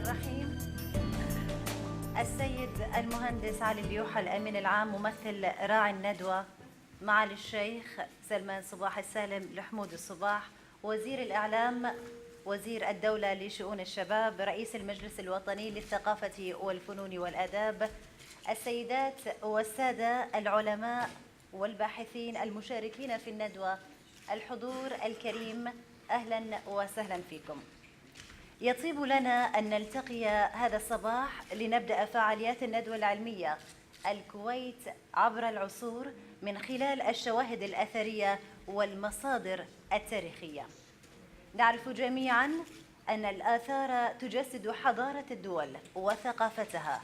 الرحيم. السيد المهندس علي اليوحى الأمين العام ممثل راعي الندوة، معالي الشيخ سلمان صباح السالم لحمود الصباح، وزير الإعلام وزير الدولة لشؤون الشباب، رئيس المجلس الوطني للثقافة والفنون والآداب، السيدات والسادة العلماء والباحثين المشاركين في الندوة، الحضور الكريم، أهلا وسهلا فيكم. يطيب لنا أن نلتقي هذا الصباح لنبدأ فعاليات الندوة العلمية الكويت عبر العصور من خلال الشواهد الأثرية والمصادر التاريخية. نعرف جميعاً أن الآثار تجسد حضارة الدول وثقافتها،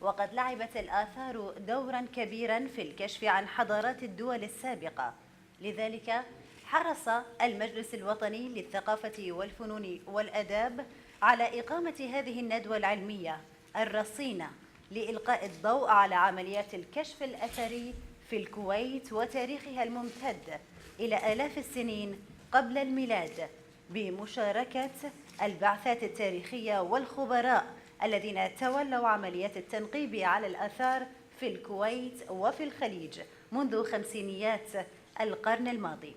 وقد لعبت الآثار دوراً كبيراً في الكشف عن حضارات الدول السابقة. لذلك حرص المجلس الوطني للثقافة والفنون والآداب على إقامة هذه الندوة العلمية الرصينة لإلقاء الضوء على عمليات الكشف الأثري في الكويت وتاريخها الممتد إلى آلاف السنين قبل الميلاد، بمشاركة البعثات التاريخية والخبراء الذين تولوا عمليات التنقيب على الآثار في الكويت وفي الخليج منذ خمسينيات القرن الماضي.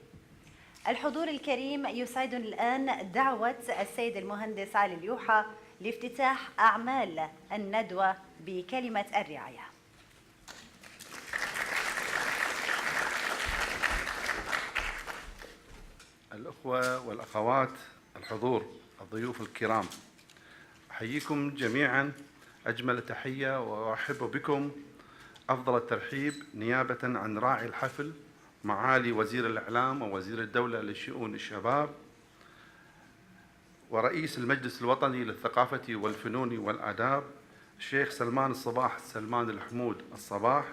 الحضور الكريم، يسعدني الآن دعوة السيد المهندس علي اليوحى لافتتاح أعمال الندوة بكلمة الرعاية. الأخوة والأخوات، الحضور، الضيوف الكرام، أحييكم جميعا أجمل تحية وأرحب بكم أفضل الترحيب نيابة عن راعي الحفل معالي وزير الإعلام ووزير الدولة لشؤون الشباب ورئيس المجلس الوطني للثقافة والفنون والآداب الشيخ سلمان الصباح سلمان الحمود الصباح.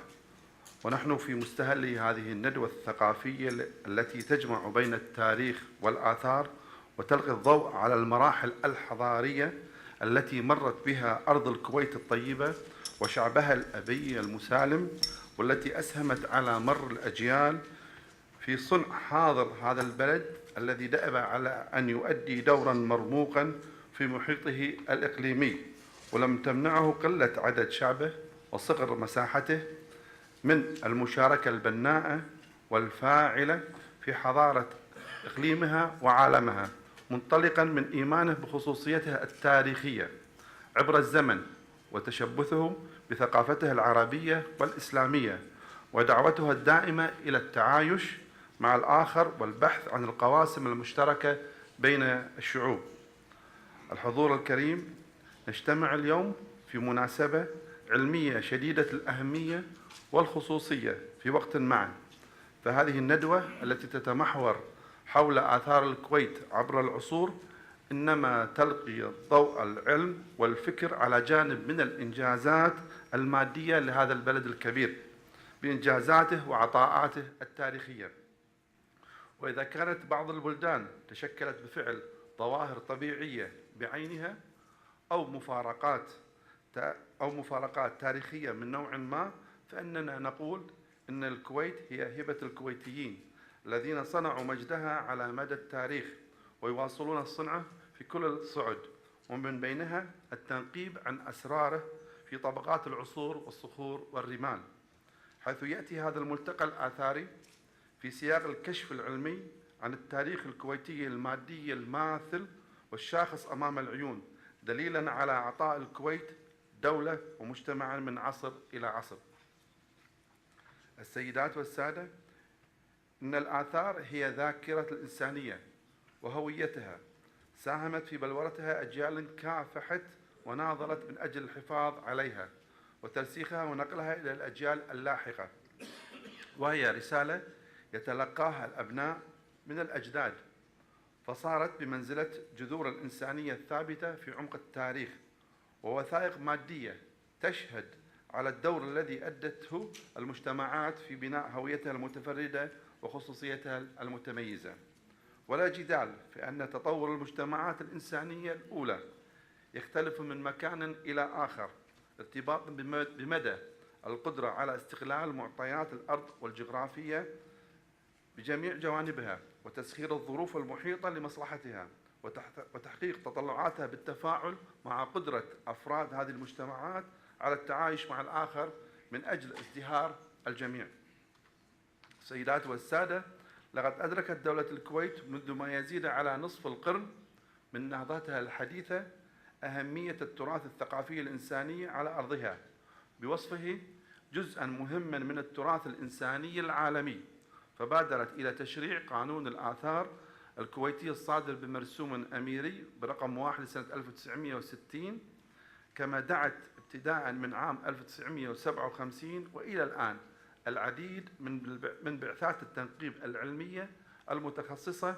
ونحن في مستهل هذه الندوة الثقافية التي تجمع بين التاريخ والآثار وتلقي الضوء على المراحل الحضارية التي مرت بها أرض الكويت الطيبة وشعبها الأبي المسالم، والتي أسهمت على مر الأجيال في صنع حاضر هذا البلد الذي دأب على أن يؤدي دورا مرموقا في محيطه الإقليمي، ولم تمنعه قلة عدد شعبه وصغر مساحته من المشاركة البناءة والفاعلة في حضارة إقليمها وعالمها، منطلقا من إيمانه بخصوصيتها التاريخية عبر الزمن وتشبثهم بثقافتها العربية والإسلامية ودعوتها الدائمة إلى التعايش مع الآخر والبحث عن القواسم المشتركة بين الشعوب. الحضور الكريم، نجتمع اليوم في مناسبة علمية شديدة الأهمية والخصوصية في وقت معا، فهذه الندوة التي تتمحور حول آثار الكويت عبر العصور إنما تلقي ضوء العلم والفكر على جانب من الإنجازات المادية لهذا البلد الكبير بإنجازاته وعطاءاته التاريخية. وإذا كانت بعض البلدان تشكلت بفعل ظواهر طبيعية بعينها أو مفارقات تاريخية من نوع ما، فإننا نقول إن الكويت هي هبة الكويتيين الذين صنعوا مجدها على مدى التاريخ ويواصلون الصنعة في كل الصعد، ومن بينها التنقيب عن أسراره في طبقات العصور والصخور والرمال، حيث يأتي هذا الملتقى الآثاري في سياق الكشف العلمي عن التاريخ الكويتي المادي الماثل والشاخص أمام العيون، دليلاً على عطاء الكويت دولة ومجتمعاً من عصر إلى عصر. السيدات والسادة، إن الآثار هي ذاكرة الإنسانية وهويتها، ساهمت في بلورتها أجيال كافحت وناضلت من أجل الحفاظ عليها وترسيخها ونقلها إلى الأجيال اللاحقة، وهي رسالة يتلقاها الأبناء من الأجداد، فصارت بمنزلة جذور الإنسانية الثابتة في عمق التاريخ ووثائق مادية تشهد على الدور الذي أدته المجتمعات في بناء هويتها المتفردة وخصوصيتها المتميزة. ولا جدال في أن تطور المجتمعات الإنسانية الأولى يختلف من مكان إلى آخر ارتباطا بمدى القدرة على استغلال معطيات الأرض والجغرافية بجميع جوانبها وتسخير الظروف المحيطة لمصلحتها، وتحقيق تطلعاتها بالتفاعل مع قدرة أفراد هذه المجتمعات على التعايش مع الآخر من أجل ازدهار الجميع. السيدات والسادة، لقد أدركت دولة الكويت منذ ما يزيد على نصف القرن من نهضتها الحديثة أهمية التراث الثقافي الإنساني على أرضها، بوصفه جزءاً مهماً من التراث الإنساني العالمي، فبادرت إلى تشريع قانون الآثار الكويتي الصادر بمرسوم أميري برقم 1 سنة 1960، كما دعت ابتداء من عام 1957 وإلى الآن العديد من بعثات التنقيب العلمية المتخصصة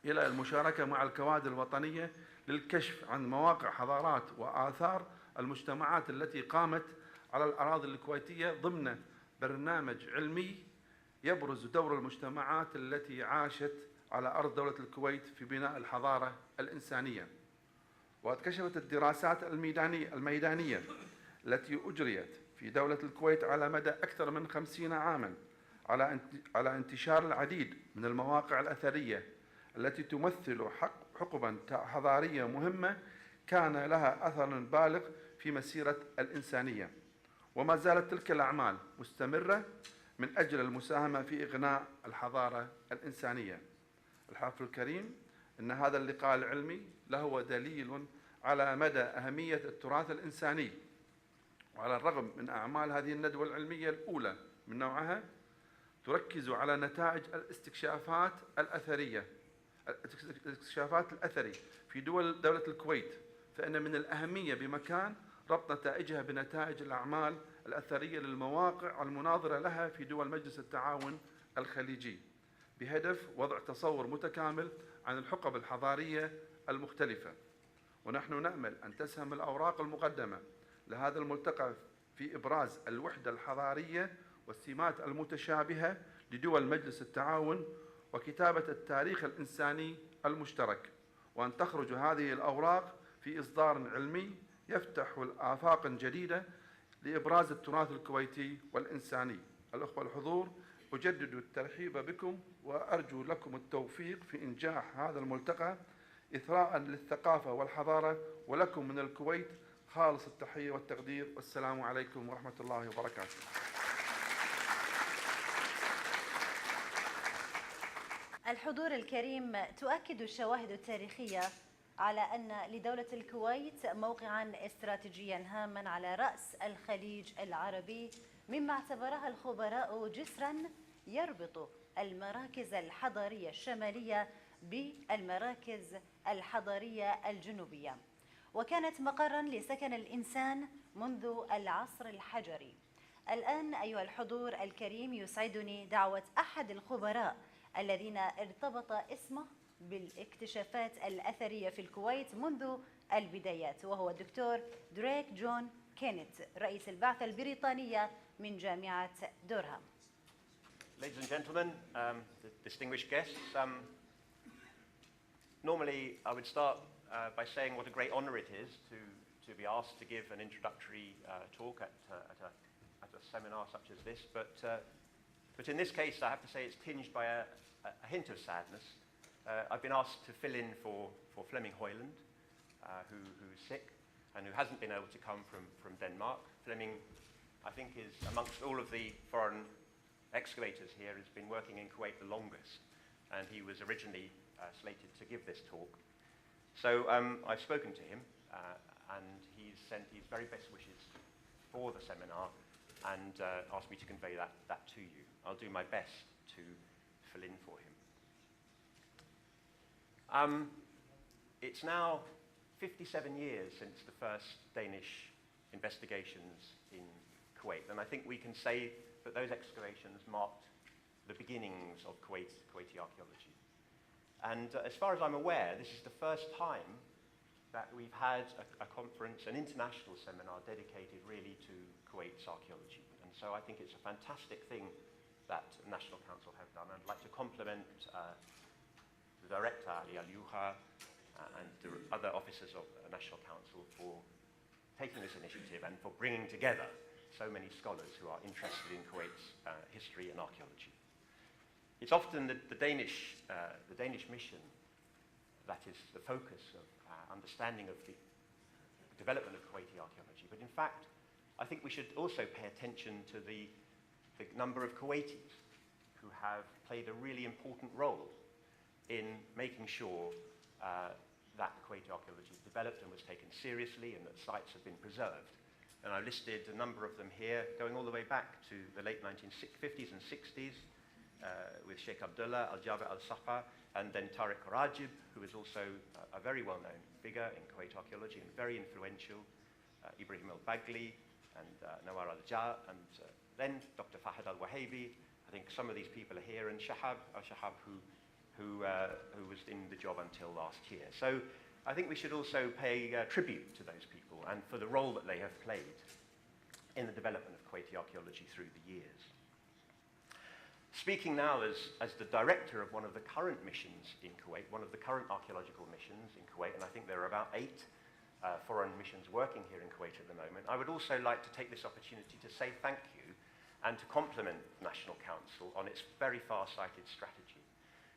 إلى المشاركة مع الكوادر الوطنية للكشف عن مواقع حضارات وآثار المجتمعات التي قامت على الأراضي الكويتية ضمن برنامج علمي يبرز دور المجتمعات التي عاشت على أرض دولة الكويت في بناء الحضارة الإنسانية. وقد كشفت الدراسات الميدانية التي أجريت في دولة الكويت على مدى أكثر من 50 عاماً على انتشار العديد من المواقع الأثرية التي تمثل حقباً حضارية مهمة كان لها أثر بالغ في مسيرة الإنسانية، وما زالت تلك الأعمال مستمرة من أجل المساهمة في إغناء الحضارة الإنسانية. الحافل الكريم، إن هذا اللقاء العلمي له دليل على مدى أهمية التراث الإنساني، وعلى الرغم من أعمال هذه الندوة العلمية الأولى من نوعها تركز على نتائج الاستكشافات الأثري في دولة الكويت، فإن من الأهمية بمكان ربط نتائجها بنتائج الأعمال الأثرية للمواقع المناظرة لها في دول مجلس التعاون الخليجي، بهدف وضع تصور متكامل عن الحقب الحضارية المختلفة. ونحن نأمل أن تسهم الأوراق المقدمة لهذا الملتقى في إبراز الوحدة الحضارية والسمات المتشابهة لدول مجلس التعاون وكتابة التاريخ الإنساني المشترك، وأن تخرج هذه الأوراق في إصدار علمي يفتح آفاق جديدة لإبراز التراث الكويتي والإنساني. الأخوة الحضور، أجدد الترحيب بكم وأرجو لكم التوفيق في إنجاح هذا الملتقى إثراء للثقافة والحضارة، ولكم من الكويت خالص التحية والتقدير، والسلام عليكم ورحمة الله وبركاته. الحضور الكريم، تؤكد الشواهد التاريخية على أن لدولة الكويت موقعاً استراتيجياً هاماً على رأس الخليج العربي، مما اعتبرها الخبراء جسراً يربط المراكز الحضارية الشمالية بالمراكز الحضارية الجنوبية، وكانت مقراً لسكن الإنسان منذ العصر الحجري. الآن أيها الحضور الكريم، يسعدني دعوة أحد الخبراء الذين ارتبط اسمه بالاكتشافات الأثرية في الكويت منذ البدايات، وهو الدكتور دريك جون كينيت، رئيس البعثة البريطانية من جامعة دورهام. Ladies and gentlemen, distinguished guests, normally I would start by saying what a great honor it is to be asked to give an introductory talk at a seminar such as this, but in this case I have to say it's tinged by a hint of sadness. I've been asked to fill in for Flemming Hoyland, who's sick and who hasn't been able to come from Denmark. Flemming, I think, is amongst all of the foreign excavators here, has been working in Kuwait the longest, and he was originally slated to give this talk. So I've spoken to him, and he's sent his very best wishes for the seminar and asked me to convey that to you. I'll do my best to fill in for him. It's now 57 years since the first Danish investigations in Kuwait, and I think we can say that those excavations marked the beginnings of Kuwaiti archaeology. And as far as I'm aware, this is the first time that we've had a conference, an international seminar dedicated really to Kuwait's archaeology. And so I think it's a fantastic thing that the National Council have done. I'd like to compliment the Director, Ali Al-Yuha, and the other officers of the National Council for taking this initiative and for bringing together so many scholars who are interested in Kuwait's history and archaeology. It's often the Danish mission that is the focus of understanding of the development of Kuwaiti archaeology. But in fact, I think we should also pay attention to the number of Kuwaitis who have played a really important role in making sure that Kuwaiti archaeology is developed and was taken seriously and that sites have been preserved. And I listed a number of them here, going all the way back to the late 1950s and 60s, with Sheikh Abdullah, Al-Jaber Al-Saqa, and then Tariq Rajib, who is also a very well-known figure in Kuwait archaeology and very influential, Ibrahim Al-Bagli, and Nawar Al-Ja, and then Dr. Fahad Al-Wahabi. I think some of these people are here, and Shahab who was in the job until last year. So I think we should also pay tribute to those people and for the role that they have played in the development of Kuwaiti archaeology through the years. Speaking now as the director of one of the current missions in Kuwait, one of the current archaeological missions in Kuwait, and I think there are about 8 foreign missions working here in Kuwait at the moment, I would also like to take this opportunity to say thank you and to compliment the National Council on its very far-sighted strategy.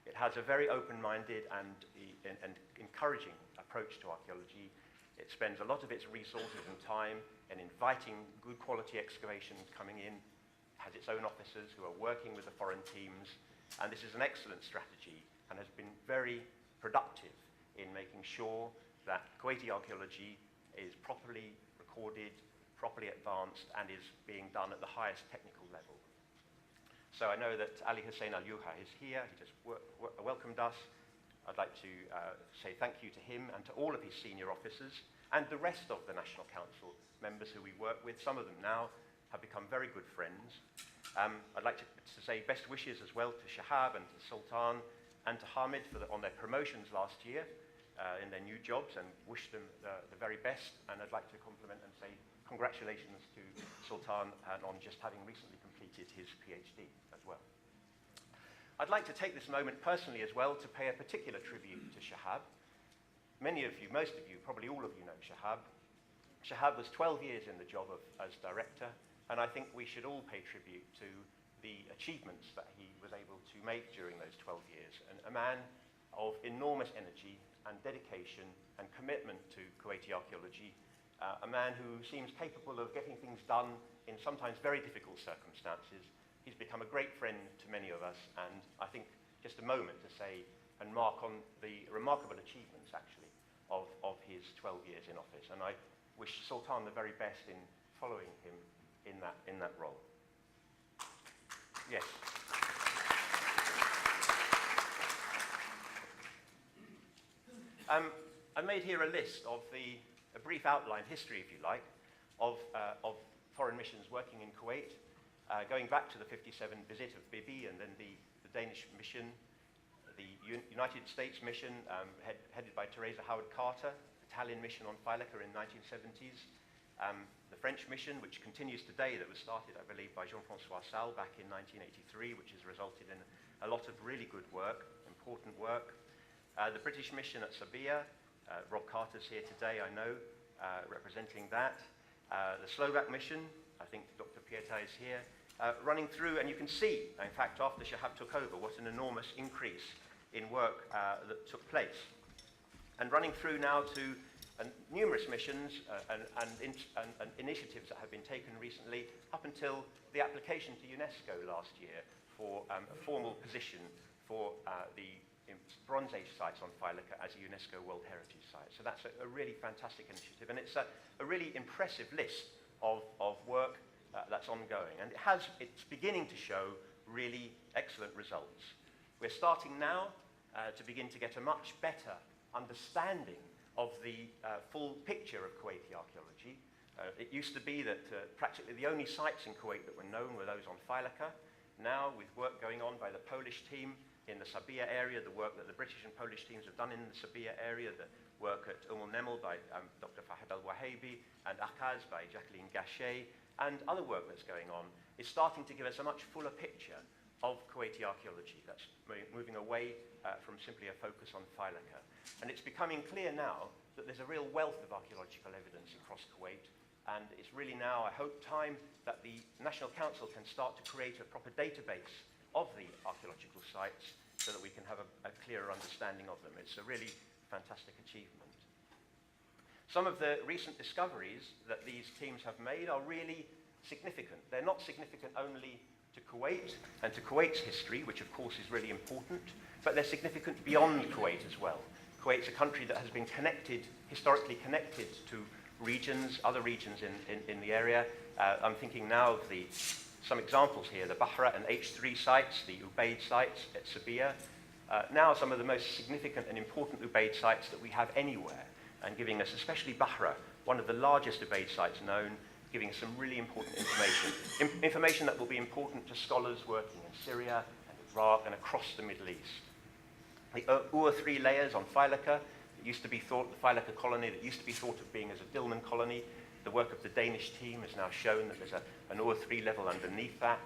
It has a very open-minded and encouraging approach to archaeology. It spends a lot of its resources and time in inviting good quality excavations coming in, has its own officers who are working with the foreign teams, and this is an excellent strategy and has been very productive in making sure that Kuwaiti archaeology is properly recorded, properly advanced, and is being done at the highest technical level. So I know that Ali Hussein Al-Yuha is here. He just welcomed us. I'd like to say thank you to him and to all of his senior officers and the rest of the National Council members who we work with. Some of them now have become very good friends. I'd like to say best wishes as well to Shahab and to Sultan and to Hamid on their promotions last year in their new jobs, and wish them the very best. And I'd like to compliment and say congratulations to Sultan on just having recently completed his PhD as well. I'd like to take this moment personally as well to pay a particular tribute to Shahab. Many of you, most of you, probably all of you know Shahab. Shahab was 12 years in the job as director, and I think we should all pay tribute to the achievements that he was able to make during those 12 years. And a man of enormous energy and dedication and commitment to Kuwaiti archaeology, a man who seems capable of getting things done in sometimes very difficult circumstances. He's become a great friend to many of us, and I think just a moment to say and mark on the remarkable achievements, actually, of his 12 years in office. And I wish Sultan the very best in following him in that role. Yes. I made here a list of a brief outline, history if you like, of foreign missions working in Kuwait, going back to the 57 visit of Bibi and then the Danish mission, the United States mission headed by Teresa Howard Carter, Italian mission on Failaka in 1970s, the French mission, which continues today, that was started, I believe, by Jean-François Salle back in 1983, which has resulted in a lot of really good work, important work. The British mission at Sabia, Rob Carter's here today, I know, representing that. The Slovak mission, I think Dr. Pieta is here, running through, and you can see, in fact, after Shahab took over, what an enormous increase in work that took place. And running through now to numerous missions and initiatives that have been taken recently, up until the application to UNESCO last year for a formal position for the Bronze Age sites on Failaka as a UNESCO World Heritage Site. So that's a really fantastic initiative, and it's a really impressive list of work that's ongoing, and it's beginning to show really excellent results. We're starting now to begin to get a much better understanding of the full picture of Kuwaiti archaeology. It used to be that practically the only sites in Kuwait that were known were those on Failaka. Now, with work going on by the Polish team in the Sabia area, the work that the British and Polish teams have done in the Sabia area, the work at Nemel by Dr. Fahad Al-Wahabi, and Akaz by Jacqueline Gachet, and other work that's going on, is starting to give us a much fuller picture of Kuwaiti archaeology. That's moving away from simply a focus on Failaka. And it's becoming clear now that there's a real wealth of archaeological evidence across Kuwait, and it's really now, I hope, time that the National Council can start to create a proper database of the archaeological sites so that we can have a clearer understanding of them. It's a really fantastic achievement. Some of the recent discoveries that these teams have made are really significant. They're not significant only to Kuwait and to Kuwait's history, which of course is really important, but they're significant beyond Kuwait as well. Kuwait's a country that has been connected, historically connected to regions, other regions in the area. I'm thinking now of some examples here, the Bahra and H3 sites, the Ubaid sites at Sabia. Now some of the most significant and important Ubaid sites that we have anywhere, and giving us, especially Bahra, one of the largest Ubaid sites known, giving us some really important information. Information that will be important to scholars working in Syria and Iraq and across the Middle East. The Ur 3 layers on Failaka, that used to be thought, the Failaka colony that used to be thought of being as a Dilmun colony. The work of the Danish team has now shown that there's an Ur 3 level underneath that.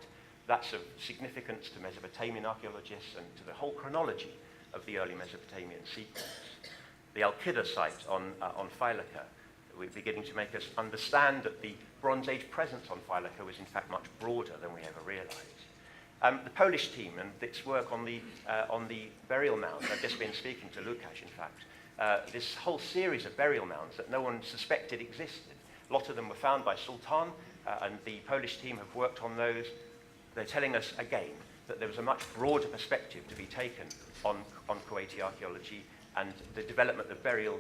That's of significance to Mesopotamian archaeologists and to the whole chronology of the early Mesopotamian sequence. The Al-Qidr site on Failaka, we're beginning to make us understand that the Bronze Age presence on Failaka was in fact much broader than we ever realized. The Polish team and its work on the burial mounds, I've just been speaking to Lukasz in fact, this whole series of burial mounds that no one suspected existed. A lot of them were found by Sultan, and the Polish team have worked on those. They're telling us again that there was a much broader perspective to be taken on Kuwaiti archaeology and the development of burial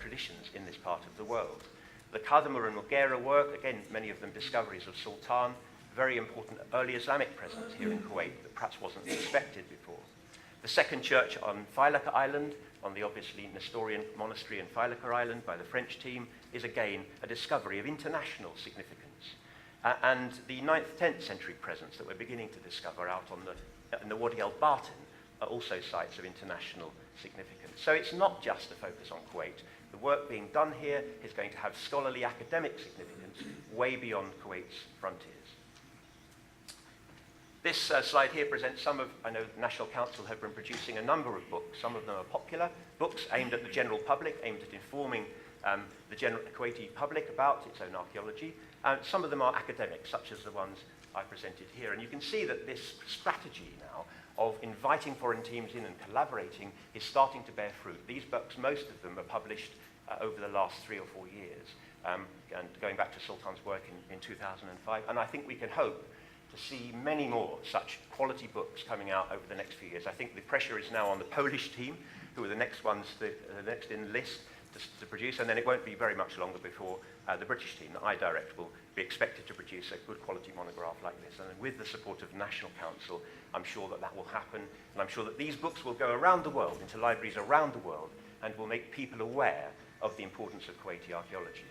traditions in this part of the world. The Kadhimur and Mughera work, again, many of them discoveries of Sultan, very important early Islamic presence here in Kuwait that perhaps wasn't suspected before. The second church on Failaka Island, on the obviously Nestorian monastery in Failaka Island by the French team, is again a discovery of international significance. And the 9th, 10th century presence that we're beginning to discover out in the Wadi al-Batin are also sites of international significance. So it's not just a focus on Kuwait. The work being done here is going to have scholarly academic significance way beyond Kuwait's frontiers. This slide here presents some of, I know the National Council have been producing a number of books. Some of them are popular books aimed at the general public, aimed at informing the general Kuwaiti public about its own archaeology. Some of them are academic, such as the ones I presented here. And you can see that this strategy now of inviting foreign teams in and collaborating is starting to bear fruit. These books, most of them are published over the last 3 or 4 years, and going back to Sultan's work in 2005. And I think we can hope to see many more such quality books coming out over the next few years. I think the pressure is now on the Polish team, who are the next ones, the next in the list to produce, and then it won't be very much longer before the British team that I direct will be expected to produce a good quality monograph like this. And with the support of the National Council, I'm sure that that will happen, and I'm sure that these books will go around the world, into libraries around the world, and will make people aware of the importance of Kuwaiti archaeology.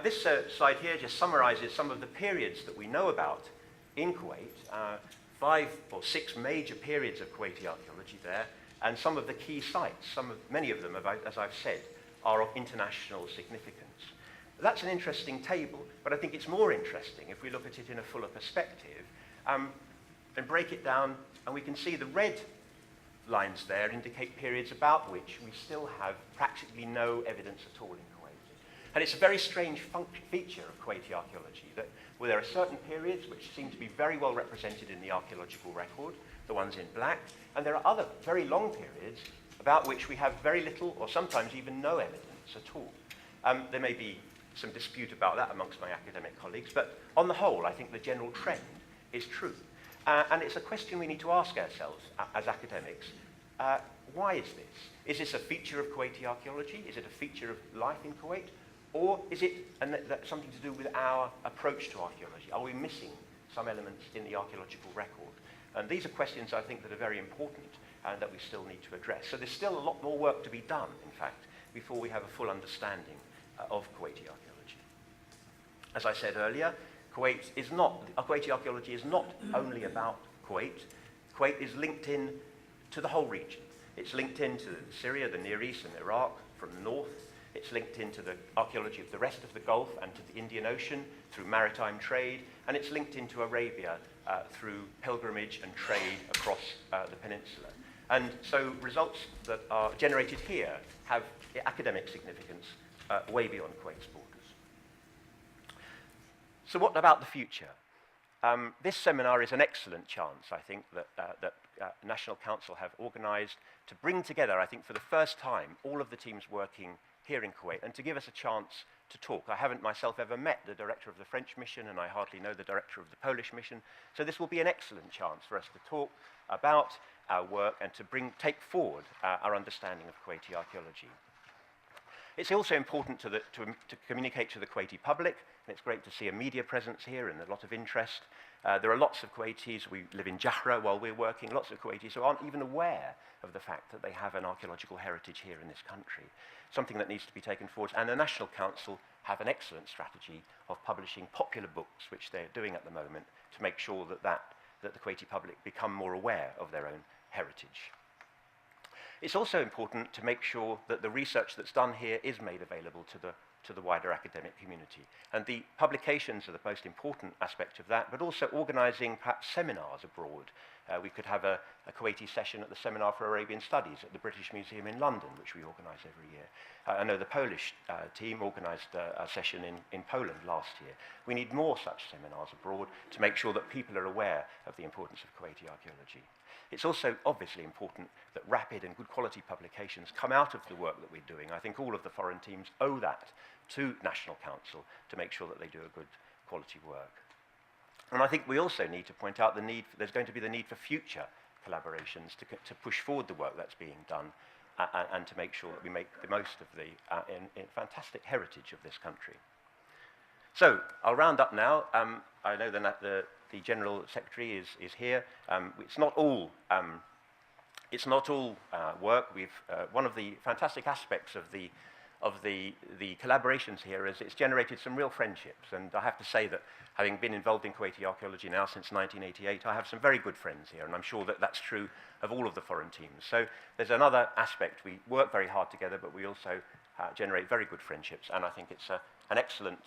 This slide here just summarizes some of the periods that we know about in Kuwait, 5 or 6 major periods of Kuwaiti archaeology there, and some of the key sites. Many of them, as I've said, are of international significance. That's an interesting table, but I think it's more interesting if we look at it in a fuller perspective and break it down, and we can see the red lines there indicate periods about which we still have practically no evidence at all in Kuwait. And it's a very strange feature of Kuwaiti archaeology that where there are certain periods which seem to be very well represented in the archaeological record, the ones in black, and there are other very long periods about which we have very little or sometimes even no evidence at all. There may be some dispute about that amongst my academic colleagues, but on the whole, I think the general trend is true. And it's a question we need to ask ourselves as academics. Why is this? Is this a feature of Kuwaiti archaeology? Is it a feature of life in Kuwait? Or is it something to do with our approach to archaeology? Are we missing some elements in the archaeological record? And these are questions, I think, that are very important and that we still need to address. So there's still a lot more work to be done, in fact, before we have a full understanding of Kuwaiti archaeology. As I said earlier, Kuwaiti archaeology is not only about Kuwait. Kuwait is linked in to the whole region. It's linked into Syria, the Near East and Iraq from the north. It's linked into the archaeology of the rest of the Gulf and to the Indian Ocean through maritime trade, and it's linked into Arabia through pilgrimage and trade across the peninsula. And so results that are generated here have academic significance way beyond Kuwait's borders. So what about the future? This seminar is an excellent chance, I think, that National Council have organised to bring together, I think, for the first time, all of the teams working here in Kuwait and to give us a chance to talk. I haven't myself ever met the director of the French mission, and I hardly know the director of the Polish mission, so this will be an excellent chance for us to talk about our work and to take forward our understanding of Kuwaiti archaeology. It's also important to communicate to the Kuwaiti public, and it's great to see a media presence here and a lot of interest. There are lots of Kuwaitis, we live in Jahra while we're working, lots of Kuwaitis who aren't even aware of the fact that they have an archaeological heritage here in this country, something that needs to be taken forward. And the National Council have an excellent strategy of publishing popular books, which they're doing at the moment, to make sure that the Kuwaiti public become more aware of their own heritage. It's also important to make sure that the research that's done here is made available to the wider academic community. And the publications are the most important aspect of that, but also organising perhaps seminars abroad. We could have a Kuwaiti session at the Seminar for Arabian Studies at the British Museum in London, which we organise every year. I know the Polish team organised a session in Poland last year. We need more such seminars abroad to make sure that people are aware of the importance of Kuwaiti archaeology. It's also obviously important that rapid and good quality publications come out of the work that we're doing. I think all of the foreign teams owe that to National Council to make sure that they do a good quality work. And I think we also need to point out there's going to be the need for future collaborations to push forward the work that's being done and to make sure that we make the most of the fantastic heritage of this country. So I'll round up now. I know that the General Secretary is here. It's not all work. One of the fantastic aspects of the collaborations here is it's generated some real friendships, and I have to say that having been involved in Kuwaiti archaeology now since 1988, I have some very good friends here, and I'm sure that that's true of all of the foreign teams. So there's another aspect. We work very hard together, but we also generate very good friendships, and I think it's an excellent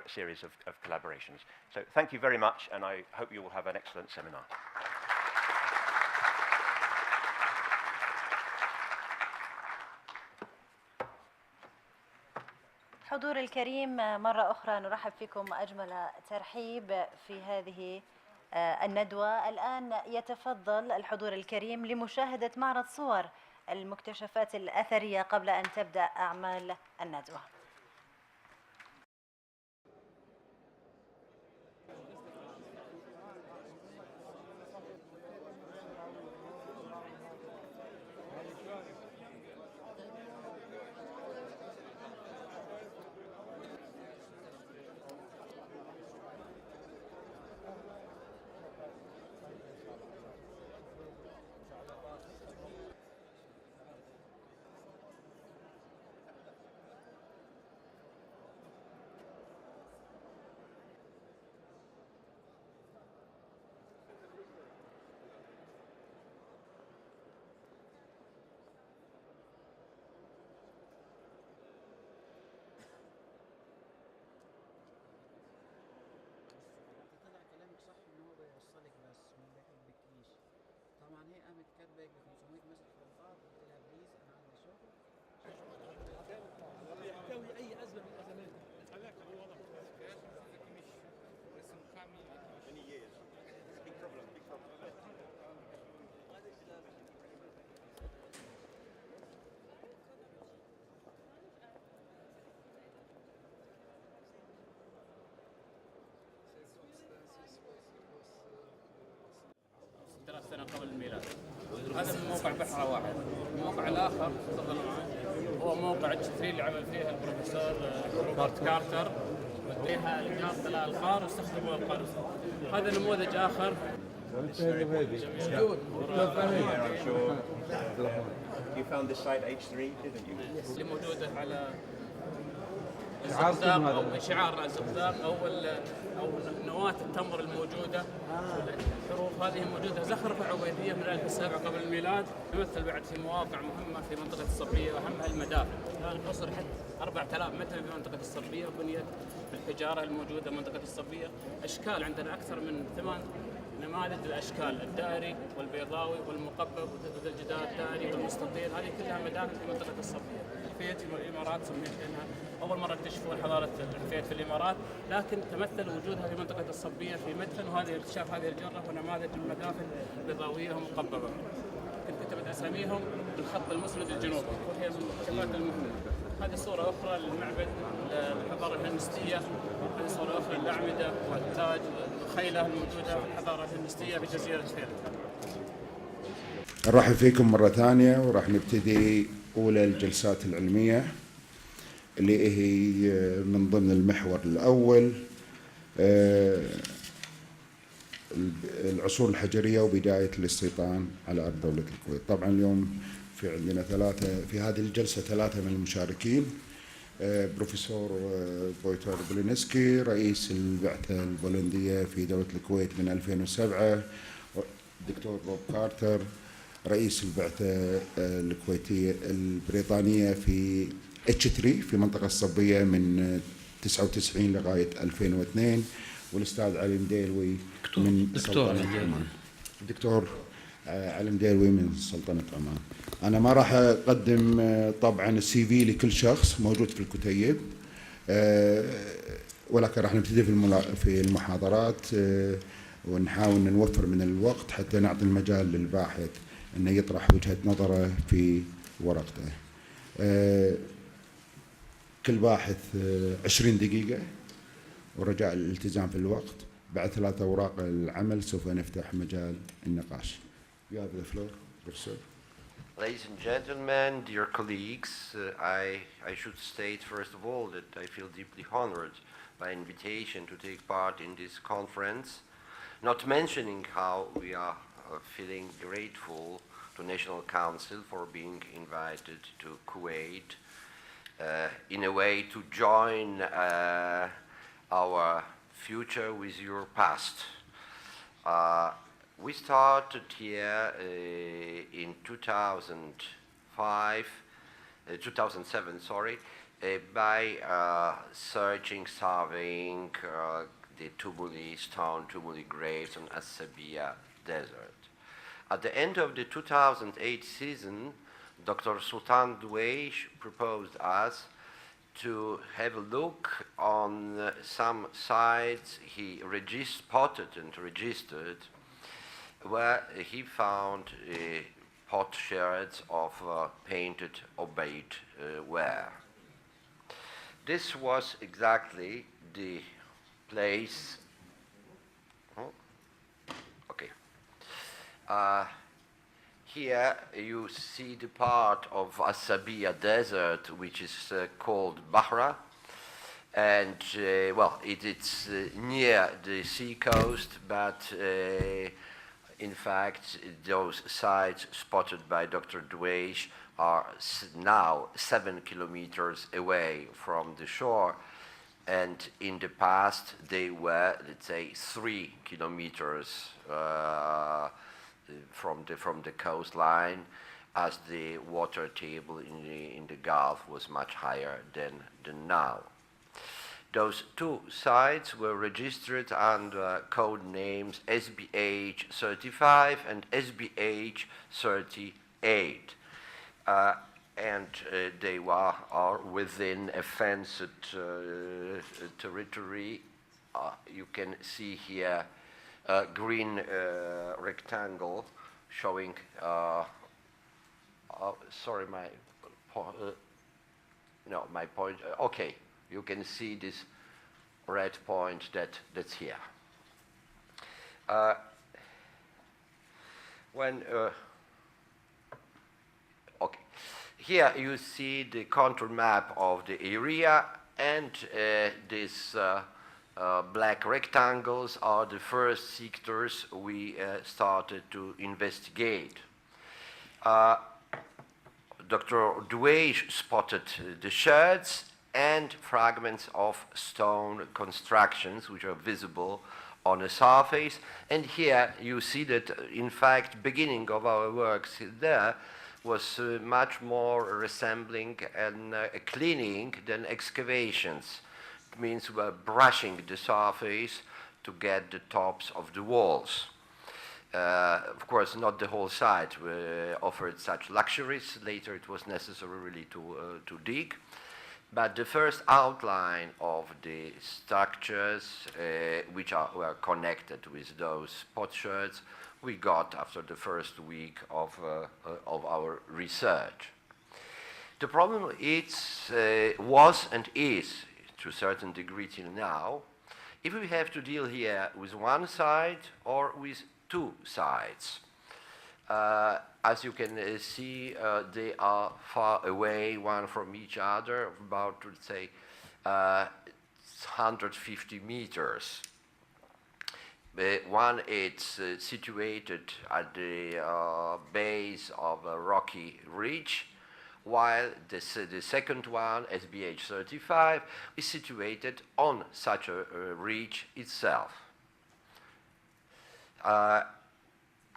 series of collaborations. So thank you very much, and I hope you will have an excellent seminar. حضور الكريم، مرة أخرى نرحب فيكم أجمل ترحيب في هذه الندوة. الآن يتفضل الحضور الكريم لمشاهدة معرض صور المكتشفات الأثرية قبل أن تبدأ أعمال الندوة. سنة قبل الميلاد. هذا من موقع بحر واحد. الموقع الآخر تفضلوا معي هو موقع الجثري اللي عمل فيها البروفيسور روبرت كارتر، وديها القاط الألقار واستخدموا القار. هذا نموذج آخر. You found this site H3, didn't you? اللي موجودة على الزقزاق أو شعار الزقزاق أو نواة التمر الموجودة. الحروف هذه موجودة زخرفة عبيدية من 1007 قبل الميلاد، تمثل بعد في مواقع مهمة في منطقة الصبية وأهمها المدافع. الآن قصر حد 4000 متر في منطقة الصبية، بنيت بالحجارة الموجودة في منطقة الصبية. أشكال عندنا أكثر من نماذج الاشكال الدائري والبيضاوي والمقبب وذا الجدار الدائري والمستطيل، هذه كلها مدافن في منطقه الصبيه. الحفيد في الامارات سميت انها اول مره اكتشفوا حضاره الحفيد في الامارات، لكن تمثل وجودها في منطقه الصبيه في مدفن، وهذه اكتشاف هذه الجره ونماذج المدافن بيضاويه ومقببه. كتبت اساميهم بالخط المسند الجنوبي وهي من الاكتشافات المهمه. هذه صوره اخرى للمعبد الحضاره الهندستيه، هذه صوره اخرى للاعمده والتاج والخيله الموجوده في الحضاره الهندستيه في جزيره فيرت. نرحب فيكم مرة ثانية، وراح نبتدي أولى الجلسات العلمية اللي هي من ضمن المحور الأول، العصور الحجرية وبداية الإستيطان على أرض دولة الكويت. طبعا اليوم في عندنا في هذه الجلسة ثلاثة من المشاركين: بروفيسور بويتر بولينسكي رئيس البعثة البولندية في دولة الكويت من 2007، دكتور روب كارتر رئيس البعثة الكويتية البريطانية في H3 في منطقة الصبية من 99 لغاية 2002، والأستاذ علي مديلوي من سلطنة عمان. الدكتور علي مديلوي من سلطنة عمان. أنا ما راح أقدم طبعا السي في لكل شخص موجود في الكتيب، ولكن راح نبتدي في المحاضرات، ونحاول نوفر من الوقت حتى نعطي المجال للباحث أنه يطرح وجهة نظره في ورقته. كل باحث 20 دقيقة، ورجاء الالتزام في الوقت. بعد 3 أوراق العمل سوف نفتح مجال النقاش. You have the floor, Professor. Ladies and gentlemen, dear colleagues, I should state first of all that I feel deeply honored by invitation to take part in this conference, not mentioning how we are feeling grateful to National Council for being invited to Kuwait in a way to join our future with your past. We started here in 2007, by searching, surveying the stone tumuli graves on Asabia Desert. At the end of the 2008 season, Dr. Sultan Duweish proposed us to have a look on some sites he spotted and registered, where he found potsherds of painted Obeid ware. This was exactly the place. Okay. Here you see the part of Asabia Desert which is called Bahra, and it's near the sea coast, but in fact those sites spotted by Dr. Duweish are now 7 kilometers away from the shore, and in the past they were, let's say, 3 kilometers from the coastline, as the water table in the Gulf was much higher than now. Those two sites were registered under code names SBH 35 and SBH 38, and they are within a fenced territory. You can see here a green rectangle showing, my point, okay, you can see this red point that's here. Here you see the contour map of the area, and these black rectangles are the first sectors we started to investigate. Dr. Duweish spotted the sherds and fragments of stone constructions which are visible on the surface, and here you see that in fact beginning of our works there was much more resembling a cleaning than excavations. It means we were brushing the surface to get the tops of the walls. Of course, not the whole site offered such luxuries. Later it was necessary really to dig. But the first outline of the structures which were connected with those potsherds we got after the first week of our research. The problem was and is, to a certain degree till now, if we have to deal here with one side or with two sides. As you can see, they are far away one from each other, about, let's say, 150 meters. One is situated at the base of a rocky ridge, while the second one, SBH 35, is situated on such a ridge itself.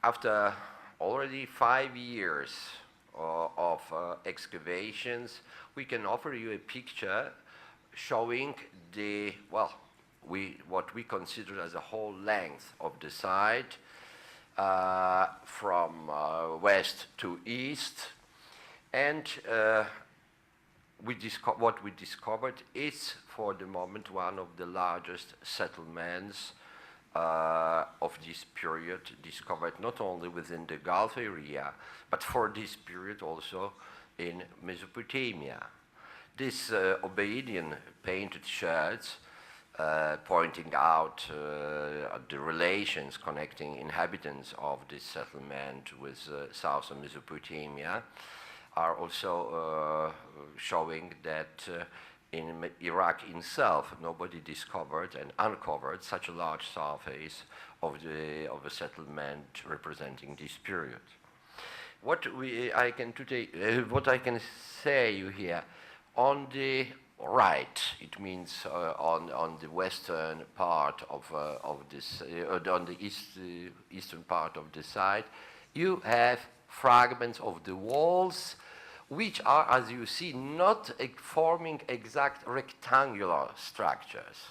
After already 5 years of excavations, we can offer you a picture showing the, well, what we consider as a whole length of the site from west to east. And what we discovered is, for the moment, one of the largest settlements of this period, discovered not only within the Gulf area, but for this period also in Mesopotamia. These Obsidian painted shirts pointing out the relations connecting inhabitants of this settlement with southern Mesopotamia are also showing that in Iraq itself, nobody discovered and uncovered such a large surface of a settlement representing this period. What I can say you here, on the right, it means on the western part of this, on the eastern part of the site, you have fragments of the walls, which are, as you see, not forming exact rectangular structures.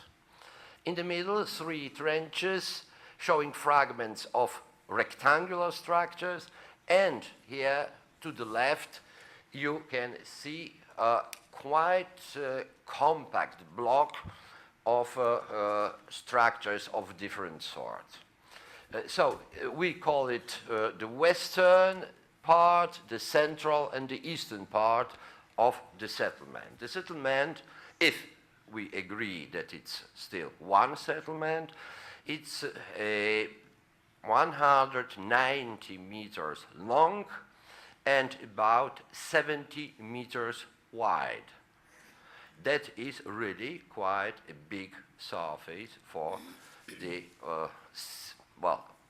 In the middle, 3 trenches showing fragments of rectangular structures, and here to the left, you can see a quite compact block of structures of different sorts. So we call it the western part, the central and the eastern part of the settlement. The settlement, if we agree that it's still one settlement, it's 190 meters long and about 70 meters wide. That is really quite a big surface for the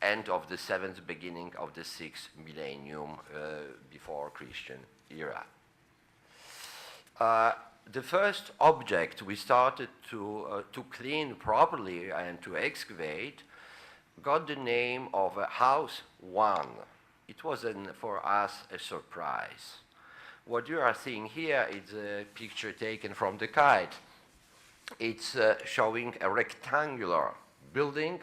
end of the 7th, beginning of the 6th millennium before Christian era. The first object we started to clean properly and to excavate got the name of House 1. It was for us a surprise. What you are seeing here is a picture taken from the kite. It's showing a rectangular building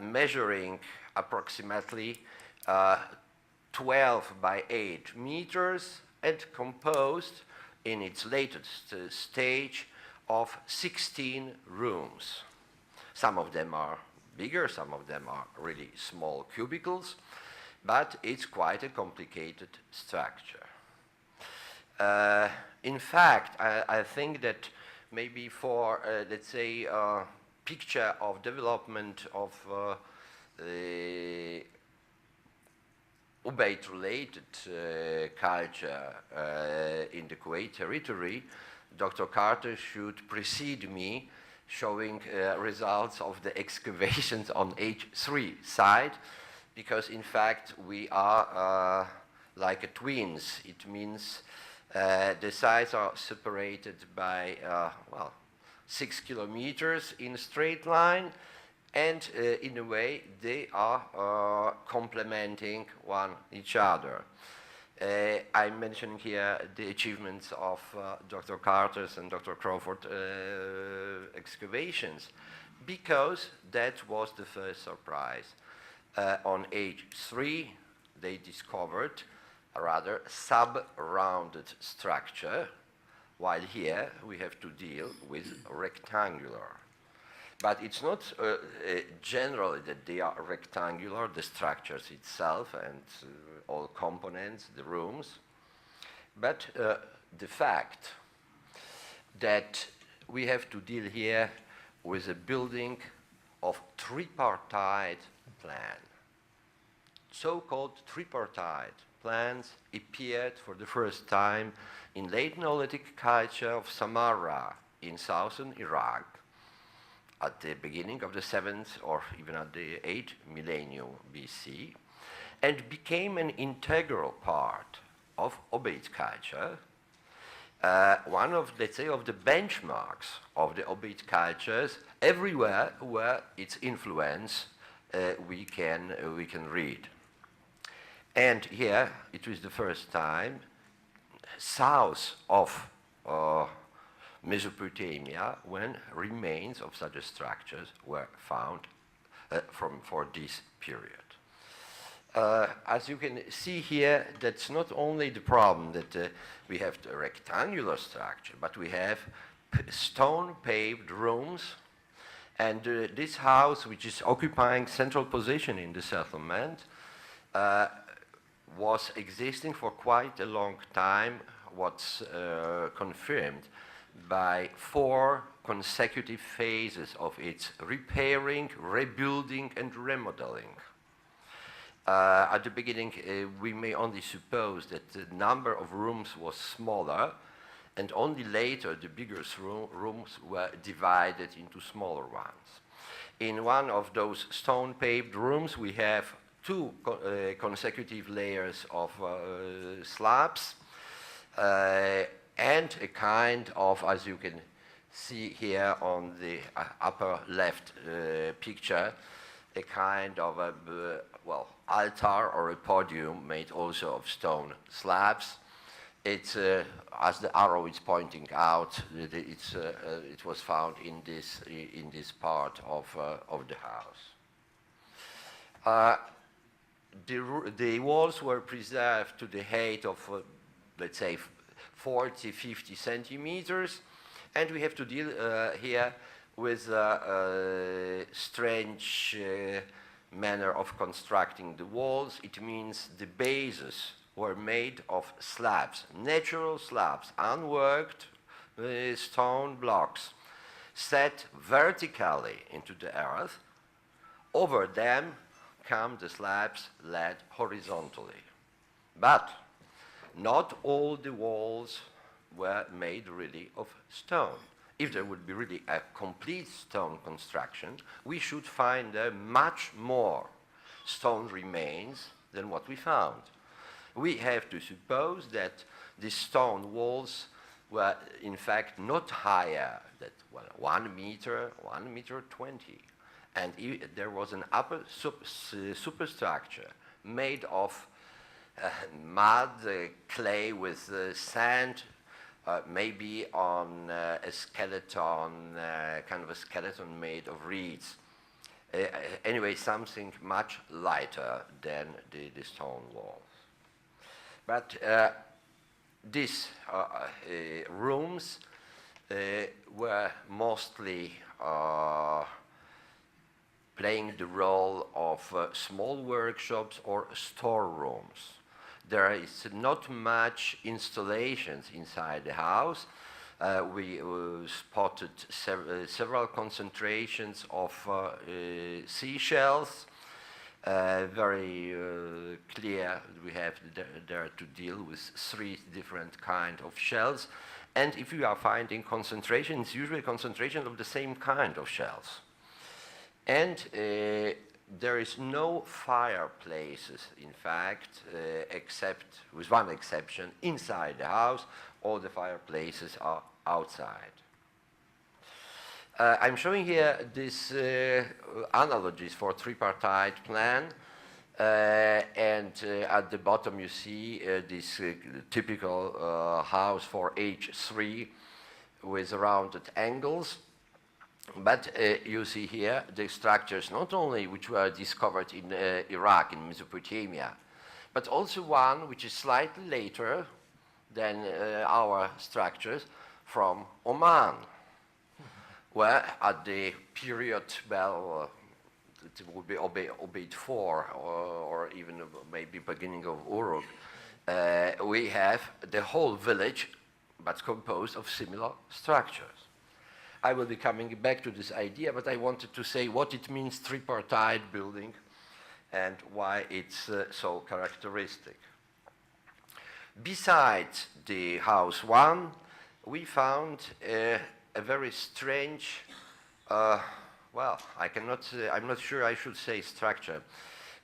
measuring approximately 12 by 8 meters and composed in its latest stage of 16 rooms. Some of them are bigger, some of them are really small cubicles, but it's quite a complicated structure. In fact, I think that maybe for, let's say, picture of development of Ubaid-related culture in the Kuwait territory, Dr. Carter should precede me showing results of the excavations on H3 side, because in fact we are like twins. It means the sides are separated by 6 kilometers in a straight line, and in a way they are complementing each other. I'm mentioning here the achievements of Dr. Carter's and Dr. Crawford excavations, because that was the first surprise. On H3, they discovered a rather sub-rounded structure, while here we have to deal with rectangular. But it's not generally that they are rectangular, the structures itself and all components, the rooms, but the fact that we have to deal here with a building of tripartite plan. So-called tripartite plans appeared for the first time in late Neolithic culture of Samarra in southern Iraq at the beginning of the 7th or even at the 8th millennium BC, and became an integral part of Ubaid culture. One of, let's say, of the benchmarks of the Ubaid cultures everywhere where its influence we can read. And here it was the first time south of Mesopotamia when remains of such structures were found for this period. As you can see here, that's not only the problem that we have the rectangular structure, but we have stone paved rooms, and this house, which is occupying central position in the settlement, was existing for quite a long time, what's confirmed by 4 consecutive phases of its repairing, rebuilding, and remodeling. At the beginning, we may only suppose that the number of rooms was smaller, and only later the bigger rooms were divided into smaller ones. In one of those stone-paved rooms, we have 2 consecutive layers of slabs, and a kind of, as you can see here on the upper left picture, a kind of a, altar or a podium made also of stone slabs. It's, as the arrow is pointing out, it was found in this part of the house. The walls were preserved to the height of, let's say, 40, 50 centimeters, and we have to deal here with a strange manner of constructing the walls. It means the bases were made of slabs, natural slabs, unworked stone blocks, set vertically into the earth. Over them come the slabs laid horizontally. But not all the walls were made really of stone. If there would be really a complete stone construction, we should find much more stone remains than what we found. We have to suppose that the stone walls were in fact not higher than 1 meter, 1 meter 20. And there was an upper superstructure made of mud, clay with sand, maybe on a skeleton, kind of a skeleton made of reeds. Anyway, something much lighter than the stone walls. But these rooms were mostly playing the role of small workshops or storerooms. There is not much installations inside the house. We spotted several concentrations of seashells. Very clear we have there to deal with 3 different kinds of shells. And if you are finding concentrations, usually concentrations of the same kind of shells. And there is no fireplaces, in fact, except, with one exception, inside the house. All the fireplaces are outside. I'm showing here these analogies for tripartite plan. And at the bottom you see this typical house for H3 with rounded angles. But you see here the structures not only which were discovered in Iraq, in Mesopotamia, but also one which is slightly later than our structures from Oman, where at the period, well, it would be Obeid IV or even maybe beginning of Uruk, we have the whole village, but composed of similar structures. I will be coming back to this idea, but I wanted to say what it means tripartite building and why it's so characteristic. Besides the house one, we found a very strange, well, I'm not sure I should say structure,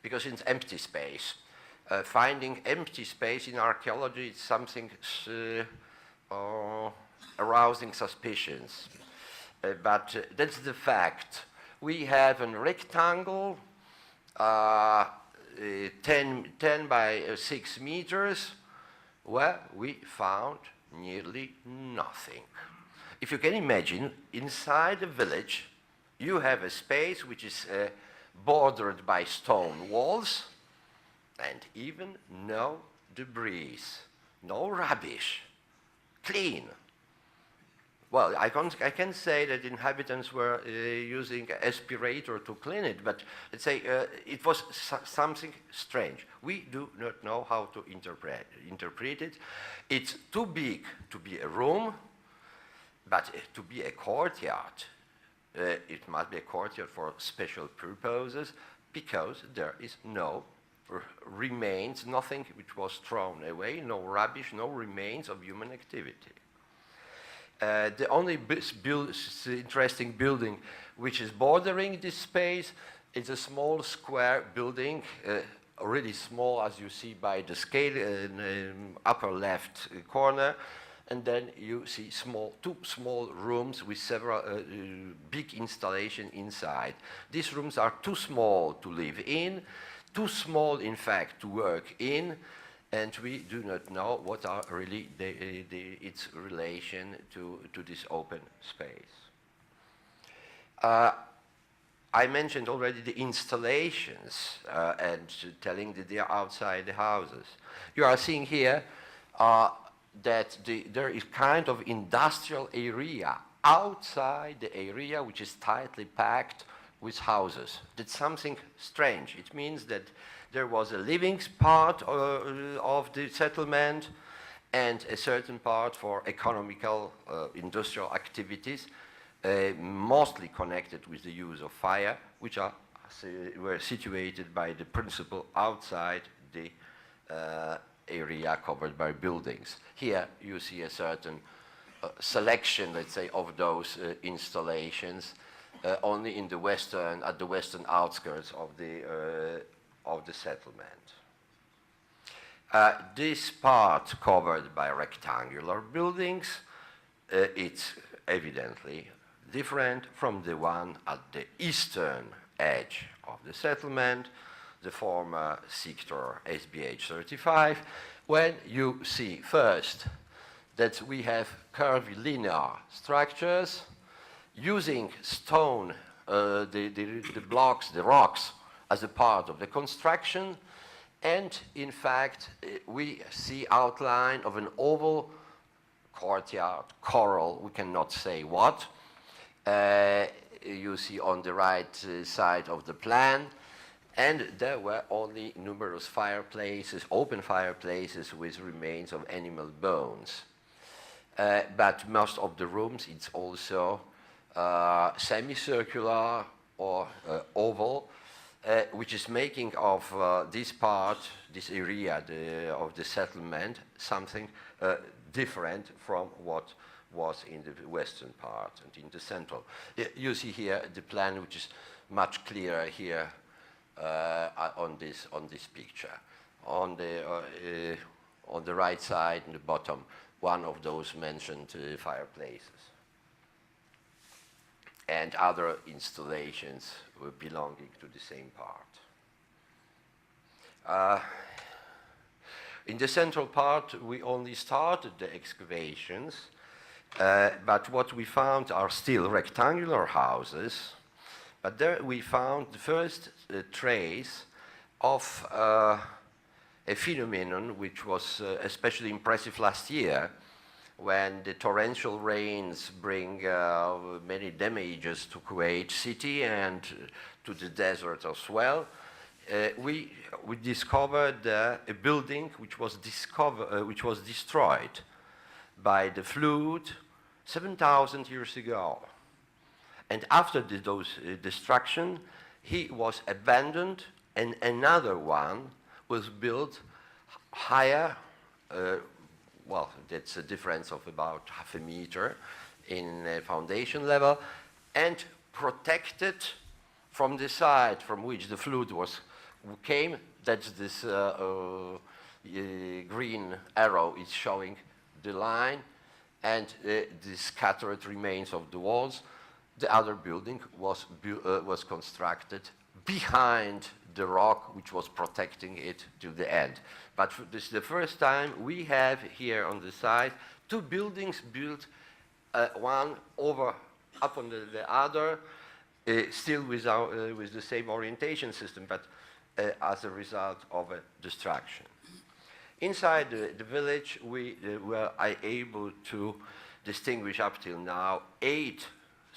because it's empty space. Finding empty space in archaeology is something arousing suspicions. But that's the fact. We have a rectangle, 10 by 6 meters, where we found nearly nothing. If you can imagine, inside a village, you have a space which is bordered by stone walls, and even no debris, no rubbish, clean. Well, I can say that inhabitants were using aspirator to clean it, but let's say it was something strange. We do not know how to interpret it. It's too big to be a room, but to be a courtyard. It must be a courtyard for special purposes, because there is no remains, nothing which was thrown away, no rubbish, no remains of human activity. The only interesting building which is bordering this space is a small square building, really small, as you see by the scale in upper left corner, and then you see two small rooms with several big installation inside. These rooms are too small to live in, too small, in fact, to work in, and we do not know what are really its relation to this open space. I mentioned already the installations and telling that they are outside the houses. You are seeing here that there is kind of industrial area outside the area which is tightly packed with houses. That's something strange. It means that there was a living part of the settlement and a certain part for economical industrial activities, mostly connected with the use of fire, which were situated by the principle outside the area covered by buildings. Here you see a certain selection, let's say, of those installations only in the at the western outskirts of the settlement. This part covered by rectangular buildings, it's evidently different from the one at the eastern edge of the settlement, the former sector SBH 35, when you see first that we have curvilinear structures using stone, the blocks, the rocks, as a part of the construction, and in fact we see outline of an oval courtyard, coral, we cannot say what. You see on the right side of the plan, and there were only numerous fireplaces, open fireplaces with remains of animal bones. But most of the rooms, it's also semicircular or oval, which is making of this part, this area of the settlement, something different from what was in the western part and in the central. You see here the plan, which is much clearer here on this picture. On the right side, in the bottom, one of those mentioned fireplaces, and other installations belonging to the same part. In the central part, we only started the excavations But what we found are still rectangular houses. But there we found the first trace of a phenomenon which was especially impressive last year, when the torrential rains bring many damages to Kuwait city and to the desert as well. We discovered a building which was destroyed by the flood 7,000 years ago. And after those destruction, he was abandoned, and another one was built higher. Well, that's a difference of about half a meter in foundation level, and protected from the side from which the flood came. That's this green arrow is showing the line, and the scattered remains of the walls. The other building was constructed behind the rock which was protecting it to the end. But this is the first time we have here on the side two buildings built, one up on the other, still with the same orientation system, but as a result of a destruction. Inside the village, we were able to distinguish up till now 8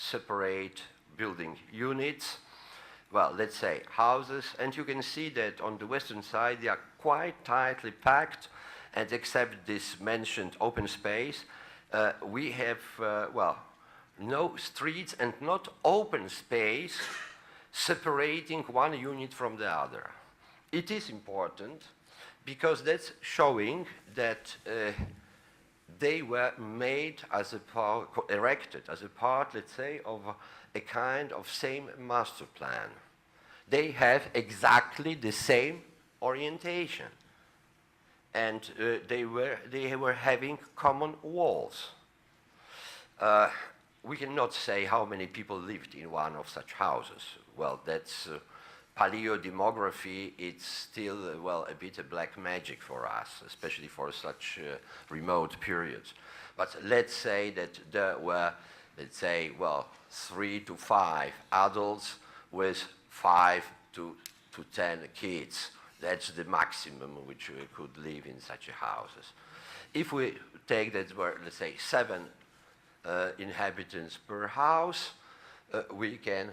separate building units. Well, let's say houses, and you can see that on the western side they are quite tightly packed, and except this mentioned open space, we have, well, no streets and not open space separating one unit from the other. It is important because that's showing that they were made as a part, erected as a part, let's say, of a kind of same master plan. They have exactly the same orientation, and they were having common walls. We cannot say how many people lived in one of such houses. Well, that's paleodemography. It's still, well, a bit of black magic for us, especially for such remote periods. But let's say that there were, let's say, well, 3 to 5 adults with 5 to 10 kids. That's the maximum which we could live in such houses. If we take that were, let's say, 7 inhabitants per house, we can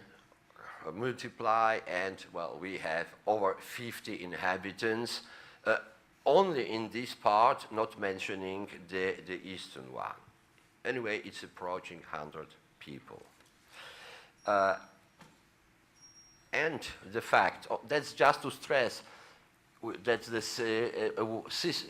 multiply, and, well, we have over 50 inhabitants only in this part, not mentioning the eastern one. Anyway, it's approaching 100 people. And the fact, that's just to stress that this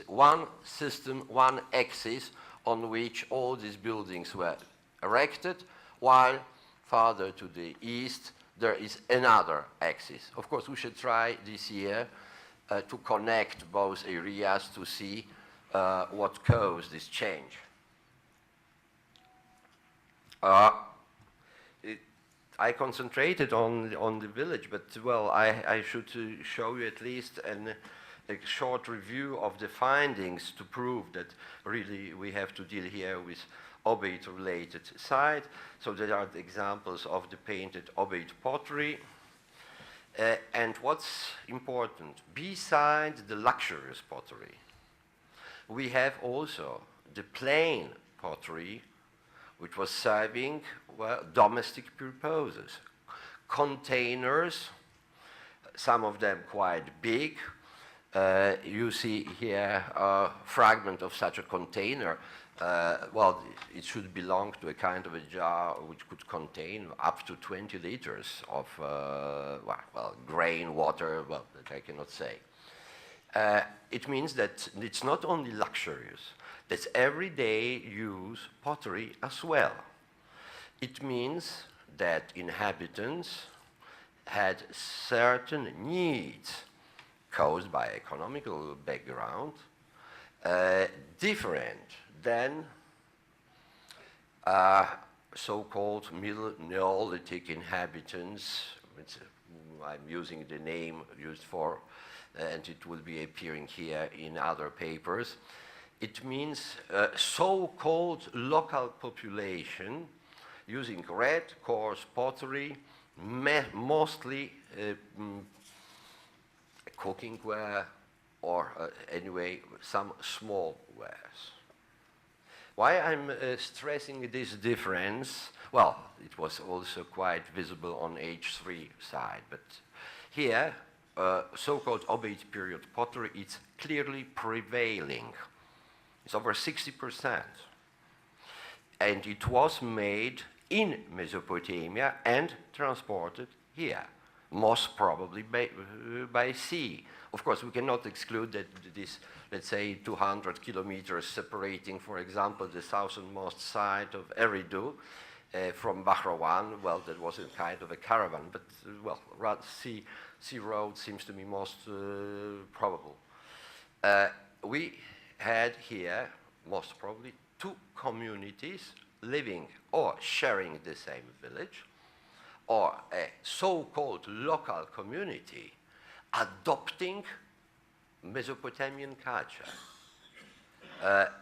one system, one axis on which all these buildings were erected, while farther to the east there is another axis. Of course, we should try this year to connect both areas to see what caused this change. I concentrated on the village, but, well, I should show you at least a short review of the findings to prove that really we have to deal here with Obeid-related site. So there are the examples of the painted Obeid pottery. And what's important, besides the luxurious pottery, we have also the plain pottery, which was serving, well, domestic purposes. Containers, some of them quite big. You see here a fragment of such a container. Well, it should belong to a kind of a jar which could contain up to 20 liters of well, grain, water, well, that I cannot say. It means that it's not only luxurious, that's everyday use pottery as well. It means that inhabitants had certain needs caused by economical background, different than so-called Middle Neolithic inhabitants, which I'm using the name used for, and it will be appearing here in other papers. it means so-called local population using red, coarse pottery, mostly cooking ware, or anyway, some small wares. Why I'm stressing this difference? Well, it was also quite visible on H3 side, but here, so-called Obeid period pottery is clearly prevailing. It's over 60%. And it was made in Mesopotamia and transported here, most probably by sea. Of course, we cannot exclude that this, let's say, 200 kilometers separating, for example, the southernmost side of Eridu from Bahrawan. Well, that was a kind of a caravan, but, well, sea road seems to be most probable. We had here, most probably, two communities living or sharing the same village, or a so-called local community adopting Mesopotamian culture,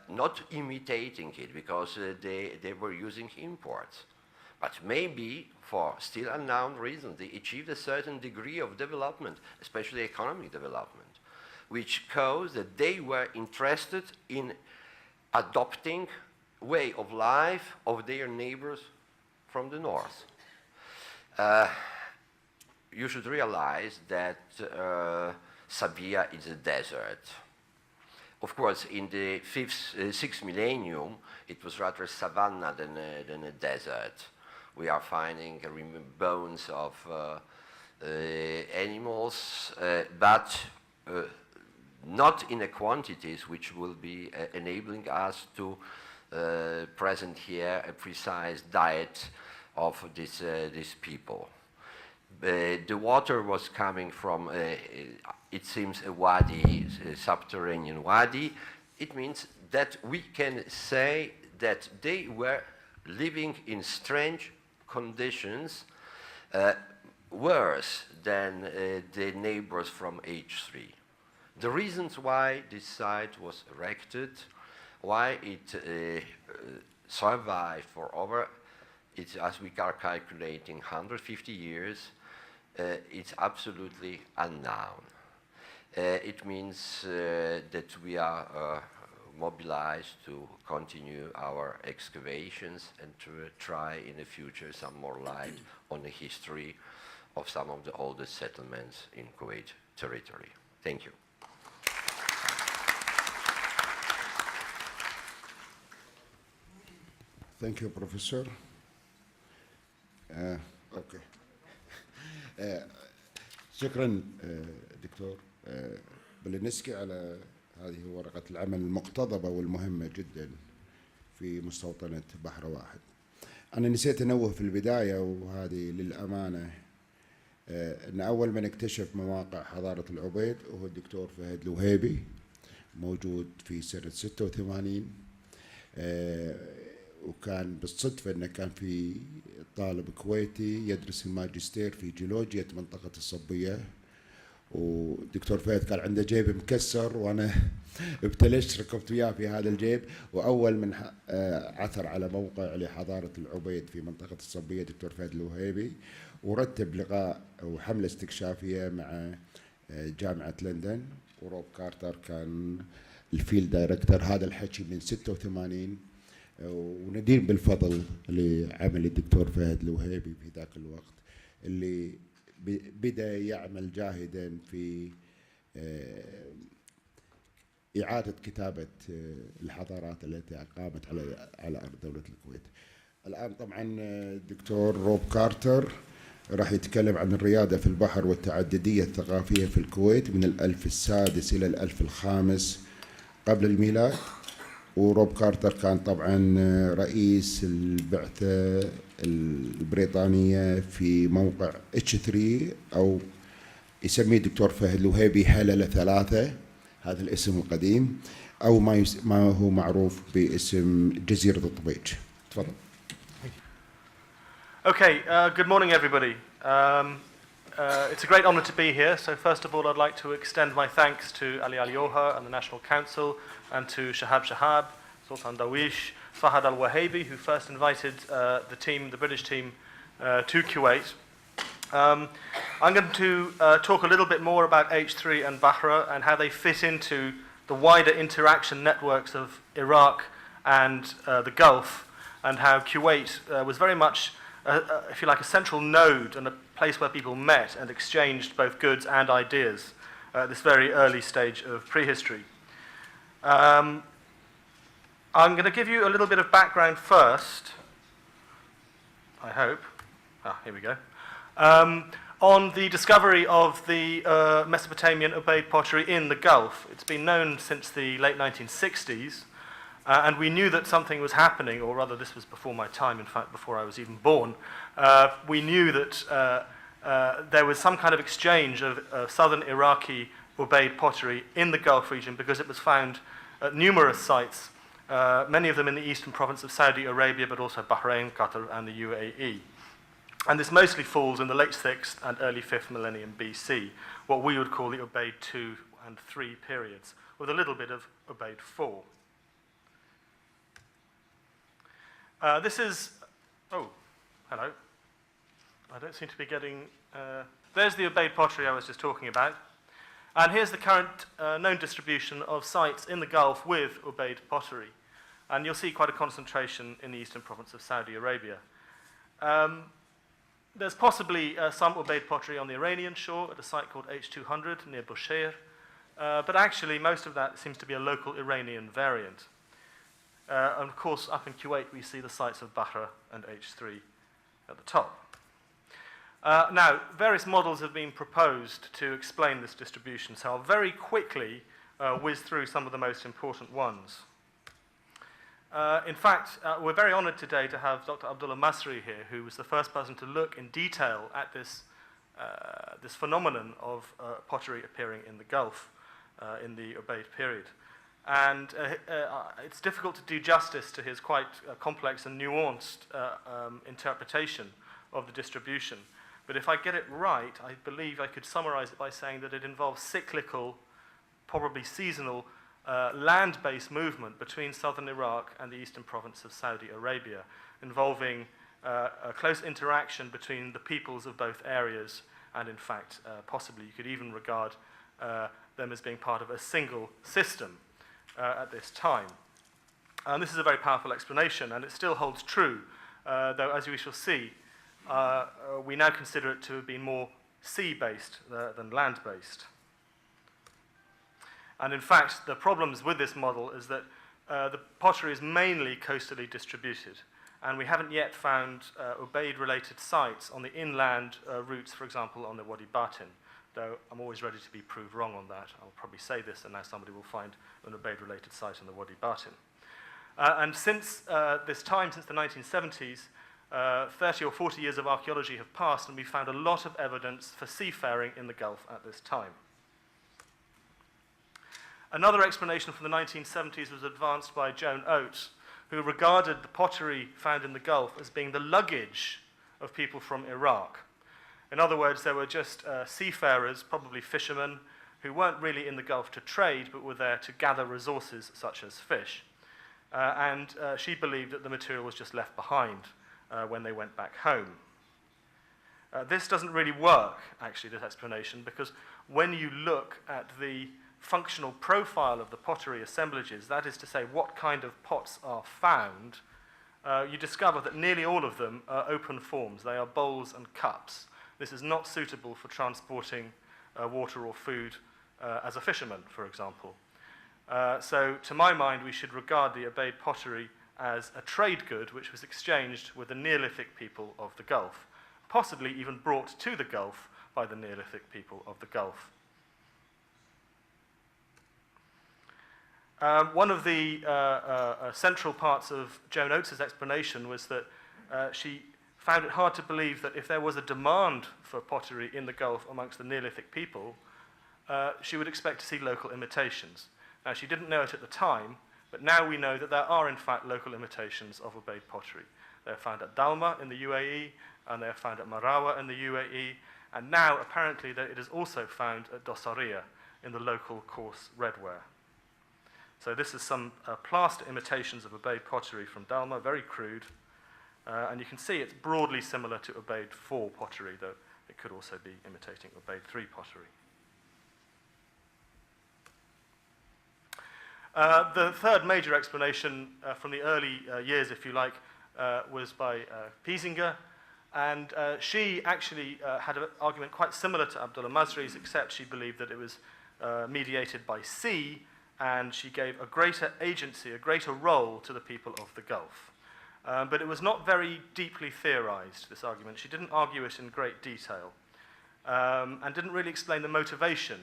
not imitating it because they were using imports, but maybe for still unknown reasons they achieved a certain degree of development, especially economic development, which caused that they were interested in adopting way of life of their neighbors from the north. You should realize that Sabia is a desert. Of course, in the 6th millennium, it was rather savanna than a desert. We are finding bones of animals, but not in a quantities which will be enabling us to present here a precise diet of these people. The water was coming from, it seems, a wadi, a subterranean wadi. It means that we can say that they were living in strange conditions, worse than the neighbors from H3. The reasons why this site was erected, why it survived for over, as we are calculating, 150 years, it's absolutely unknown. It means that we are mobilized to continue our excavations and to try in the future some more light on the history of some of the oldest settlements in Kuwait territory. Thank you. Thank you, Professor. Okay. شكرا دكتور بلينسكي على هذه ورقة العمل المقتضبة والمهمة جدا في مستوطنة بحر واحد. أنا نسيت أنوه في البداية، وهذه للأمانة، أن أول من اكتشف مواقع حضارة العبيد هو الدكتور فهد الوهيبي، موجود في سنة 86. وكان بالصدفة أنه كان في طالب كويتي يدرس الماجستير في جيولوجيا منطقة الصبية، ودكتور فهد كان عنده جيب مكسر، وأنا ابتلشت ركبت وياه في هذا الجيب، وأول من عثر على موقع لحضارة العبيد في منطقة الصبية دكتور فهد الوهيبي، ورتب لقاء وحملة استكشافية مع جامعة لندن، وروب كارتر كان الفيلد دايركتور. هذا الحكي من 86، وندين بالفضل لعمل الدكتور فهد الوهيبي في ذاك الوقت، اللي بدأ يعمل جاهدا في إعادة كتابة الحضارات التي قامت على أرض دولة الكويت. الآن طبعا الدكتور روب كارتر راح يتكلم عن الريادة في البحر والتعددية الثقافية في الكويت من الألف السادس إلى الألف الخامس قبل الميلاد. وروب كارتر كان طبعا رئيس البعثة البريطانية في موقع H3، أو يسميه الدكتور فهد الوهيبي هللة 3، هذا الاسم القديم، أو ما هو معروف باسم جزيرة الطبيج. تفضل. Okay, good morning everybody. It's a great honor to be here. So first of all, I'd like to extend my thanks to Ali Al-Yoha and the National Council, and to Shahab, Sultan Dawish, Fahad Al-Wahabi, who first invited the British team, to Kuwait. I'm going to talk a little bit more about H3 and Bahra and how they fit into the wider interaction networks of Iraq and the Gulf, and how Kuwait was very much, if you like, a central node and a place where people met and exchanged both goods and ideas at this very early stage of prehistory. I'm going to give you a little bit of background first, I hope. Here we go. On the discovery of the Mesopotamian Ubaid pottery in the Gulf. It's been known since the late 1960s, and we knew that something was happening, or rather this was before my time, in fact, before I was even born. We knew that there was some kind of exchange of southern Iraqi Ubaid pottery in the Gulf region, because it was found at numerous sites, many of them in the eastern province of Saudi Arabia, but also Bahrain, Qatar, and the UAE. And this mostly falls in the late 6th and early 5th millennium BC, what we would call the Ubaid 2 and 3 periods, with a little bit of Ubaid 4. This is, oh, hello. I don't seem to be getting, there's the Ubaid pottery I was just talking about. And here's the current known distribution of sites in the Gulf with Ubaid pottery. And you'll see quite a concentration in the eastern province of Saudi Arabia. There's possibly some Ubaid pottery on the Iranian shore at a site called H200 near Bushehr, but actually most of that seems to be a local Iranian variant. And of course, up in Kuwait, we see the sites of Bahra and H3 at the top. Now, various models have been proposed to explain this distribution, so I'll very quickly whiz through some of the most important ones. In fact, we're very honored today to have Dr. Abdullah Masri here, who was the first person to look in detail at this phenomenon of pottery appearing in the Gulf in the Ubaid period. And it's difficult to do justice to his quite complex and nuanced interpretation of the distribution. But if I get it right, I believe I could summarize it by saying that it involves cyclical, probably seasonal, land-based movement between southern Iraq and the eastern province of Saudi Arabia, involving a close interaction between the peoples of both areas, and in fact, possibly you could even regard them as being part of a single system at this time. And this is a very powerful explanation, and it still holds true, though as we shall see, we now consider it to have been more sea-based than land-based. And in fact, the problems with this model is that the pottery is mainly coastally distributed, and we haven't yet found Ubaid-related sites on the inland routes, for example, on the Wadi Batin, though I'm always ready to be proved wrong on that. I'll probably say this, and now somebody will find an Ubaid-related site on the Wadi Batin. And since this time, since the 1970s, 30 or 40 years of archaeology have passed, and we've found a lot of evidence for seafaring in the Gulf at this time. Another explanation from the 1970s was advanced by Joan Oates, who regarded the pottery found in the Gulf as being the luggage of people from Iraq. In other words, there were just seafarers, probably fishermen, who weren't really in the Gulf to trade, but were there to gather resources such as fish. And she believed that the material was just left behind when they went back home. This doesn't really work, actually, this explanation, because when you look at the functional profile of the pottery assemblages, that is to say, what kind of pots are found, you discover that nearly all of them are open forms. They are bowls and cups. This is not suitable for transporting water or food as a fisherman, for example. So, to my mind, we should regard the Ubaid pottery as a trade good which was exchanged with the Neolithic people of the Gulf, possibly even brought to the Gulf by the Neolithic people of the Gulf. One of the central parts of Joan Oates' explanation was that she found it hard to believe that if there was a demand for pottery in the Gulf amongst the Neolithic people, she would expect to see local imitations. Now, she didn't know it at the time, but now we know that there are, in fact, local imitations of Ubaid pottery. They're found at Dalma in the UAE, and they're found at Marawa in the UAE, And now, apparently, that it is also found at Dossaria in the local coarse redware. So this is some plaster imitations of Ubaid pottery from Dalma, very crude. And you can see it's broadly similar to Ubaid 4 pottery, though it could also be imitating Ubaid 3 pottery. The third major explanation from the early years, if you like, was by Piesinger. And she actually had an argument quite similar to Abdullah Masri's, except she believed that it was mediated by sea, and she gave a greater agency, a greater role to the people of the Gulf. But it was not very deeply theorized, this argument. She didn't argue it in great detail, and didn't really explain the motivation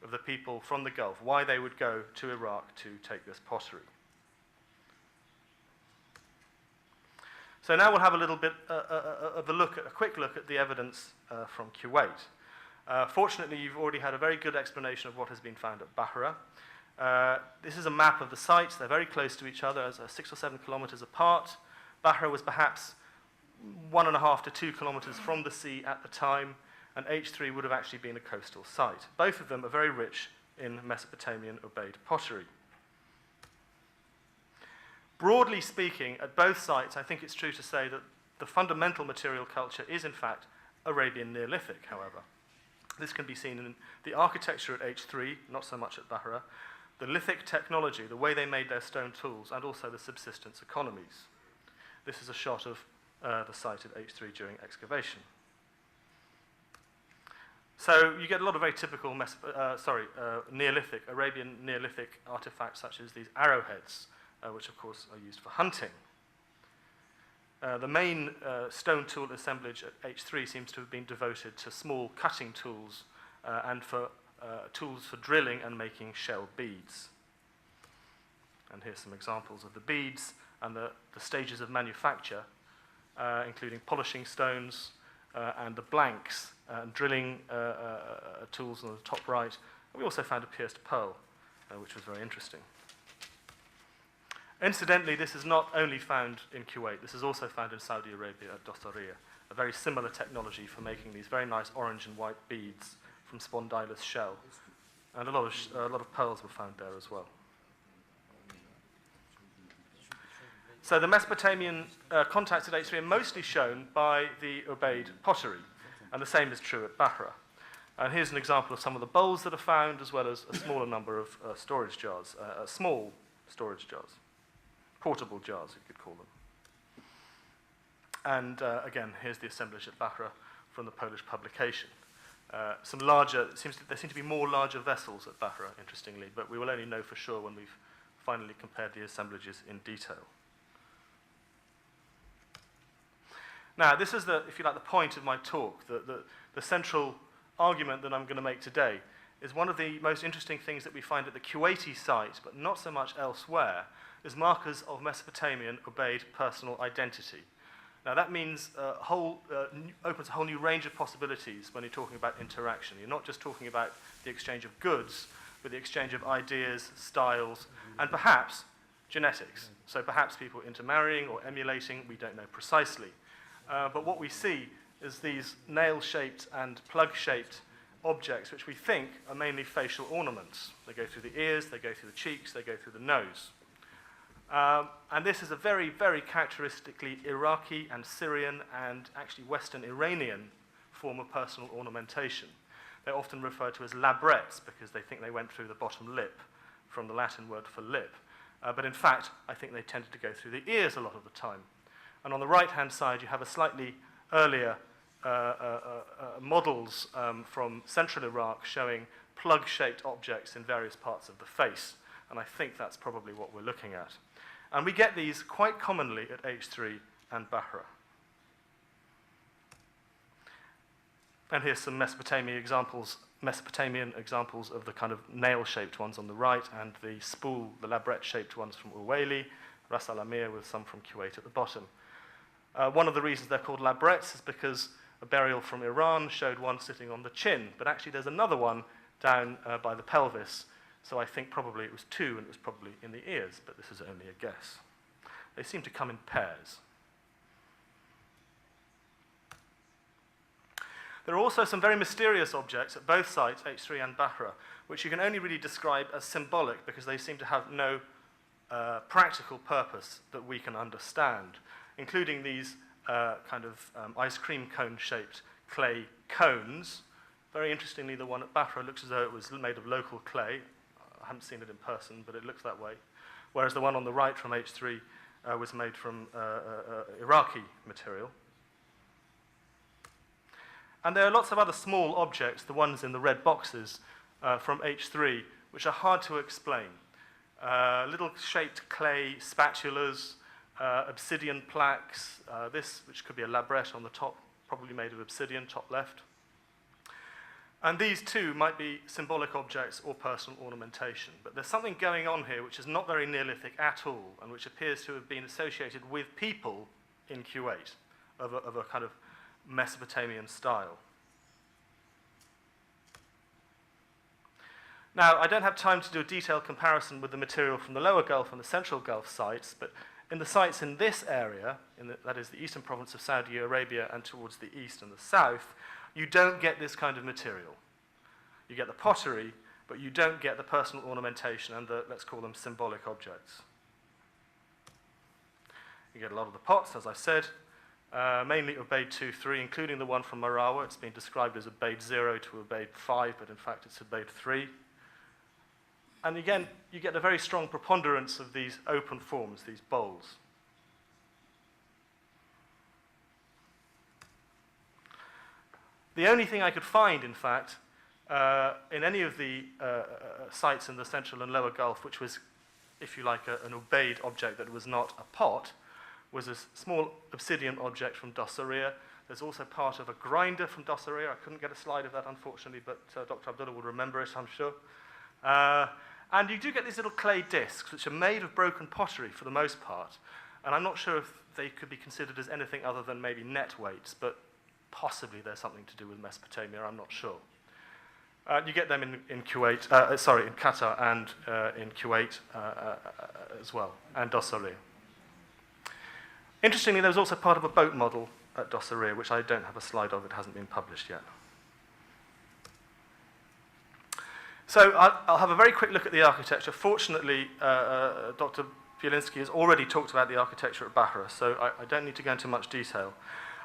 of the people from the Gulf, why they would go to Iraq to take this pottery. So now we'll have a little bit of a quick look at the evidence from Kuwait. Fortunately, you've already had a very good explanation of what has been found at Bahra. This is a map of the sites. They're very close to each other, 6 or 7 kilometers apart. Bahra was perhaps 1.5 to 2 kilometers from the sea at the time, and H3 would have actually been a coastal site. Both of them are very rich in Mesopotamian Ubaid pottery. Broadly speaking, at both sites, I think it's true to say that the fundamental material culture is, in fact, Arabian Neolithic, however. This can be seen in the architecture at H3, not so much at Bahra, the lithic technology, the way they made their stone tools, and also the subsistence economies. This is a shot of the site at H3 during excavation. So you get a lot of very typical Neolithic, Arabian Neolithic artifacts, such as these arrowheads, which of course are used for hunting. The main stone tool assemblage at H3 seems to have been devoted to small cutting tools and for tools for drilling and making shell beads. And here's some examples of the beads and the stages of manufacture, including polishing stones and the blanks, drilling tools on the top right. And we also found a pierced pearl, which was very interesting. Incidentally, this is not only found in Kuwait, this is also found in Saudi Arabia at Dossaria, a very similar technology for making these very nice orange and white beads from spondylus shell. And a lot of pearls were found there as well. So the Mesopotamian contacts at H3 are mostly shown by the Ubaid pottery, and the same is true at Bahra. And here's an example of some of the bowls that are found, as well as a smaller number of storage jars, small storage jars. Portable jars, you could call them. And again, here's the assemblage at Bahra from the Polish publication. There seem to be more larger vessels at Bahra, interestingly, but we will only know for sure when we've finally compared the assemblages in detail. Now, this is if you like, the point of my talk. The central argument that I'm going to make today is one of the most interesting things that we find at the Kuwaiti site, but not so much elsewhere, is markers of Mesopotamian Ubaid personal identity. Now that means opens a whole new range of possibilities when you're talking about interaction. You're not just talking about the exchange of goods, but the exchange of ideas, styles, and perhaps genetics. So perhaps people intermarrying or emulating, we don't know precisely. But what we see is these nail-shaped and plug-shaped objects, which we think are mainly facial ornaments. They go through the ears, they go through the cheeks, they go through the nose. And this is a very, very characteristically Iraqi and Syrian and actually Western Iranian form of personal ornamentation. They're often referred to as labrettes because they think they went through the bottom lip, from the Latin word for lip. But in fact, I think they tended to go through the ears a lot of the time. And on the right-hand side, you have a slightly earlier models from central Iraq showing plug-shaped objects in various parts of the face. And I think that's probably what we're looking at. And we get these quite commonly at H3 and Bahra. And here's some Mesopotamian examples of the kind of nail-shaped ones on the right, and the spool, the labrette-shaped ones from Uwaili, Ras Al Amir with some from Kuwait at the bottom. One of the reasons they're called labrettes is because a burial from Iran showed one sitting on the chin, but actually there's another one down by the pelvis. So I think probably it was two, and it was probably in the ears, but this is only a guess. They seem to come in pairs. There are also some very mysterious objects at both sites, H3 and Bahra, which you can only really describe as symbolic because they seem to have no practical purpose that we can understand, including these ice cream cone-shaped clay cones. Very interestingly, the one at Bahra looks as though it was made of local clay. I haven't seen it in person, but it looks that way. Whereas the one on the right from H3 was made from Iraqi material. And there are lots of other small objects, the ones in the red boxes from H3, which are hard to explain. Little shaped clay spatulas, obsidian plaques, this, which could be a labrette on the top, probably made of obsidian, top left. And these too might be symbolic objects or personal ornamentation. But there's something going on here which is not very Neolithic at all, and which appears to have been associated with people in Kuwait of a kind of Mesopotamian style. Now, I don't have time to do a detailed comparison with the material from the lower Gulf and the central Gulf sites, but in the sites in this area, that is the eastern province of Saudi Arabia and towards the east and the south, you don't get this kind of material. You get the pottery, but you don't get the personal ornamentation and the, let's call them, symbolic objects. You get a lot of the pots, as I said, mainly Ubaid 2-3, including the one from Marawa. It's been described as Ubaid 0 to Ubaid 5, but in fact it's Ubaid 3. And again, you get a very strong preponderance of these open forms, these bowls. The only thing I could find, in fact, in any of the sites in the central and lower Gulf, which was, if you like, an Ubaid object that was not a pot, was a small obsidian object from Dossaria. There's also part of a grinder from Dossaria. I couldn't get a slide of that, unfortunately, but Dr. Abdullah will remember it, I'm sure. And you do get these little clay discs, which are made of broken pottery for the most part. And I'm not sure if they could be considered as anything other than maybe net weights, but possibly there's something to do with Mesopotamia, I'm not sure. You get them in Kuwait, in Qatar and in Kuwait as well, and Dossaria. Interestingly, there was also part of a boat model at Dossaria, which I don't have a slide of, it hasn't been published yet. So I'll have a very quick look at the architecture. Fortunately, Dr. Bielinski has already talked about the architecture at Bahra, so I don't need to go into much detail.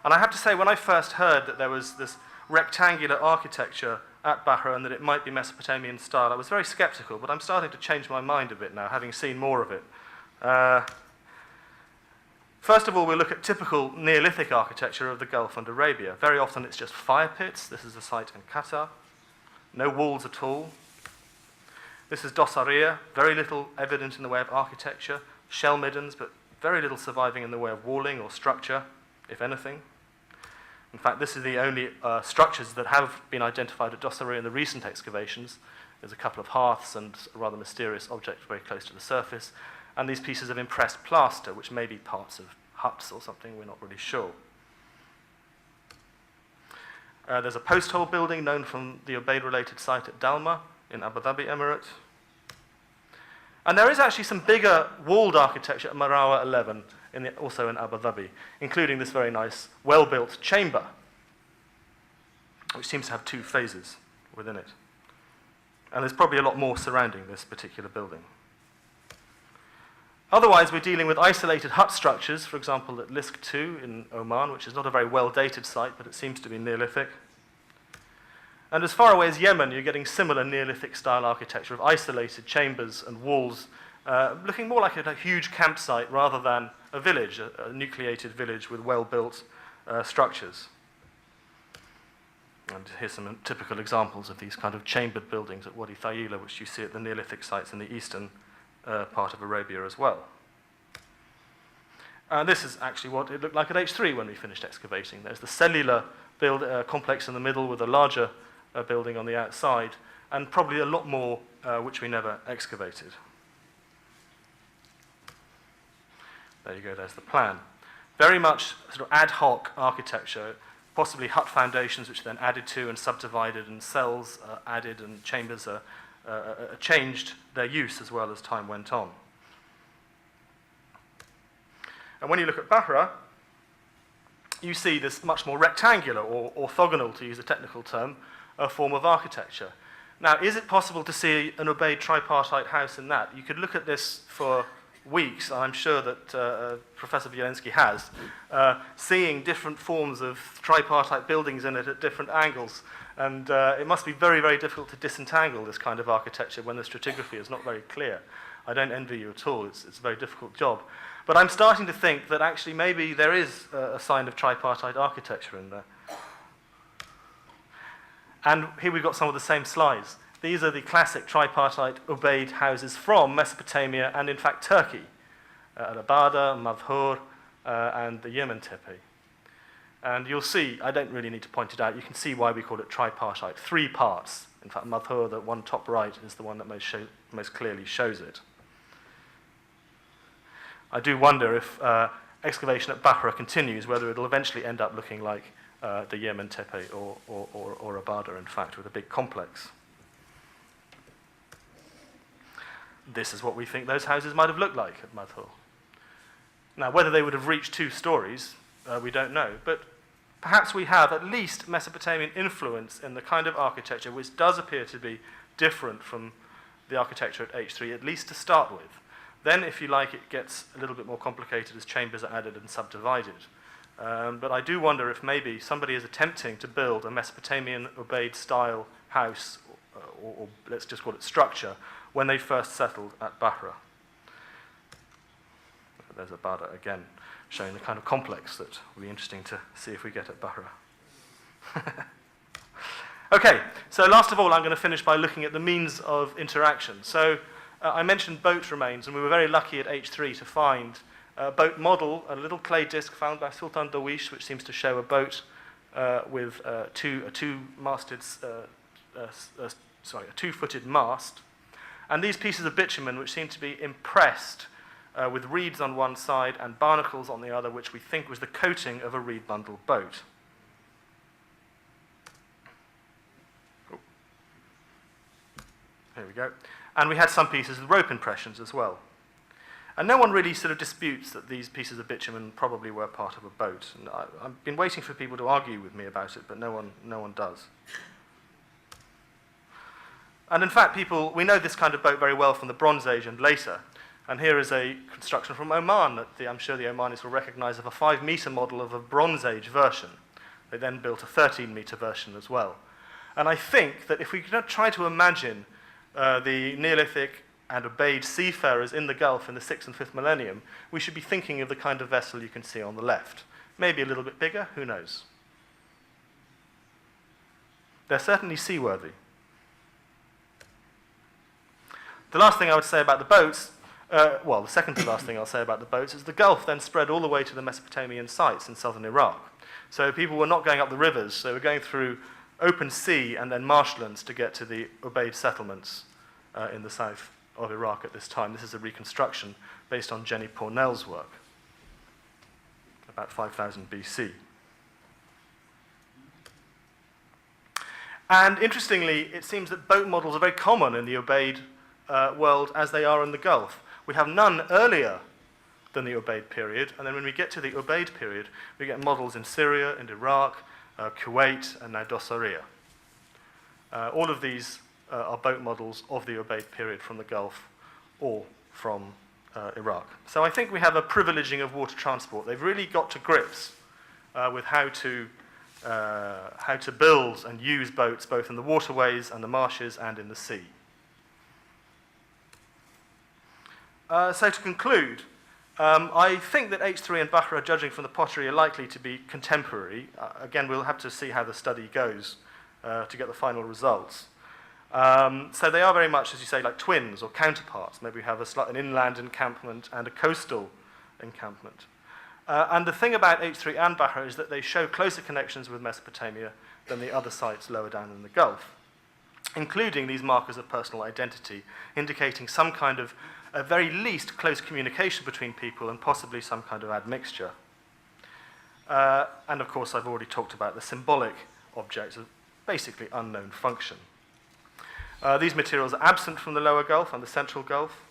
And I have to say, when I first heard that there was this rectangular architecture at Bahra and that it might be Mesopotamian style, I was very skeptical, but I'm starting to change my mind a bit now, having seen more of it. First of all, we'll look at typical Neolithic architecture of the Gulf and Arabia. Very often it's just fire pits. This is a site in Qatar. No walls at all. This is Dossaria, very little evident in the way of architecture, shell middens, but very little surviving in the way of walling or structure, if anything. In fact, this is the only structures that have been identified at Dossaria in the recent excavations. There's a couple of hearths and a rather mysterious object very close to the surface, and these pieces of impressed plaster, which may be parts of huts or something, we're not really sure. There's a post hole building known from the Ubaid-related site at Dalma in Abu Dhabi Emirate. And there is actually some bigger walled architecture at Marawa 11, also in Abu Dhabi, including this very nice, well-built chamber, which seems to have two phases within it. And there's probably a lot more surrounding this particular building. Otherwise, we're dealing with isolated hut structures, for example, at Lisk 2 in Oman, which is not a very well-dated site, but it seems to be Neolithic. And as far away as Yemen, you're getting similar Neolithic-style architecture of isolated chambers and walls, looking more like a huge campsite rather than a village, a nucleated village with well-built structures. And here's some typical examples of these kind of chambered buildings at Wadi Thayila, which you see at the Neolithic sites in the eastern part of Arabia as well. This is actually what it looked like at H3 when we finished excavating. There's the cellular complex in the middle with a larger building on the outside, and probably a lot more which we never excavated. There you go, there's the plan. Very much sort of ad hoc architecture, possibly hut foundations which are then added to and subdivided, and cells added, and chambers changed their use as well as time went on. And when you look at Bahra, you see this much more rectangular, or orthogonal, to use a technical term, form of architecture. Now, is it possible to see an Ubaid tripartite house in that? You could look at this for weeks, and I'm sure that Professor Bielenski has, seeing different forms of tripartite buildings in it at different angles. And it must be very, very difficult to disentangle this kind of architecture when the stratigraphy is not very clear. I don't envy you at all. It's a very difficult job. But I'm starting to think that actually maybe there is a sign of tripartite architecture in there. And here we've got some of the same slides. These are the classic tripartite Ubaid houses from Mesopotamia and, in fact, Turkey. Al-Abada, Madhur, and the Yemen Tepe. And you'll see, I don't really need to point it out, you can see why we call it tripartite. 3 parts. In fact, Madhur, the one top right, is the one that most clearly shows it. I do wonder if excavation at Bahra continues, whether it'll eventually end up looking like the Yemen Tepe or Abada, in fact, with a big complex. This is what we think those houses might have looked like at Madhur. Now, whether they would have reached 2 stories, we don't know, but perhaps we have at least Mesopotamian influence in the kind of architecture which does appear to be different from the architecture at H3, at least to start with. Then, if you like, it gets a little bit more complicated as chambers are added and subdivided. But I do wonder if maybe somebody is attempting to build a Mesopotamian Ubaid-style house, or let's just call it structure, when they first settled at Bahra. There's Abada again, showing the kind of complex that will be interesting to see if we get at Bahra. Okay, so last of all, I'm going to finish by looking at the means of interaction. So I mentioned boat remains, and we were very lucky at H3 to find a boat model, a little clay disc found by Sultan Dawish, which seems to show a boat with a two-footed mast. And these pieces of bitumen, which seem to be impressed with reeds on one side and barnacles on the other, which we think was the coating of a reed bundle boat. Oh. Here we go. And we had some pieces with rope impressions as well. And no one really sort of disputes that these pieces of bitumen probably were part of a boat. And I've been waiting for people to argue with me about it, but no one does. And in fact, we know this kind of boat very well from the Bronze Age and later. And here is a construction from Oman that I'm sure the Omanis will recognize, of a 5-meter model of a Bronze Age version. They then built a 13-meter version as well. And I think that if we could try to imagine the Neolithic and Ubaid seafarers in the Gulf in the 6th and 5th millennium, we should be thinking of the kind of vessel you can see on the left. Maybe a little bit bigger, who knows? They're certainly seaworthy. The last thing I would say about the boats, the second to last thing I'll say about the boats is the Gulf then spread all the way to the Mesopotamian sites in southern Iraq. So people were not going up the rivers, they were going through open sea and then marshlands to get to the Ubaid settlements in the south of Iraq at this time. This is a reconstruction based on Jenny Pornell's work, about 5000 BC. And interestingly, it seems that boat models are very common in the Ubaid world as they are in the Gulf. We have none earlier than the Ubaid period, and then when we get to the Ubaid period, we get models in Syria, in Iraq, Kuwait, and now Dosariya. All of these are boat models of the Ubaid period from the Gulf or from Iraq. So I think we have a privileging of water transport. They've really got to grips with how to build and use boats both in the waterways and the marshes and in the sea. So to conclude, I think that H3 and Bahra, judging from the pottery, are likely to be contemporary. Again, we'll have to see how the study goes to get the final results. So they are very much, as you say, like twins or counterparts. Maybe we have an inland encampment and a coastal encampment. And the thing about H3 and Bahra is that they show closer connections with Mesopotamia than the other sites lower down in the Gulf, including these markers of personal identity, indicating some kind of, at very least, close communication between people and possibly some kind of admixture. And of course, I've already talked about the symbolic objects of basically unknown function. These materials are absent from the lower Gulf and the central Gulf,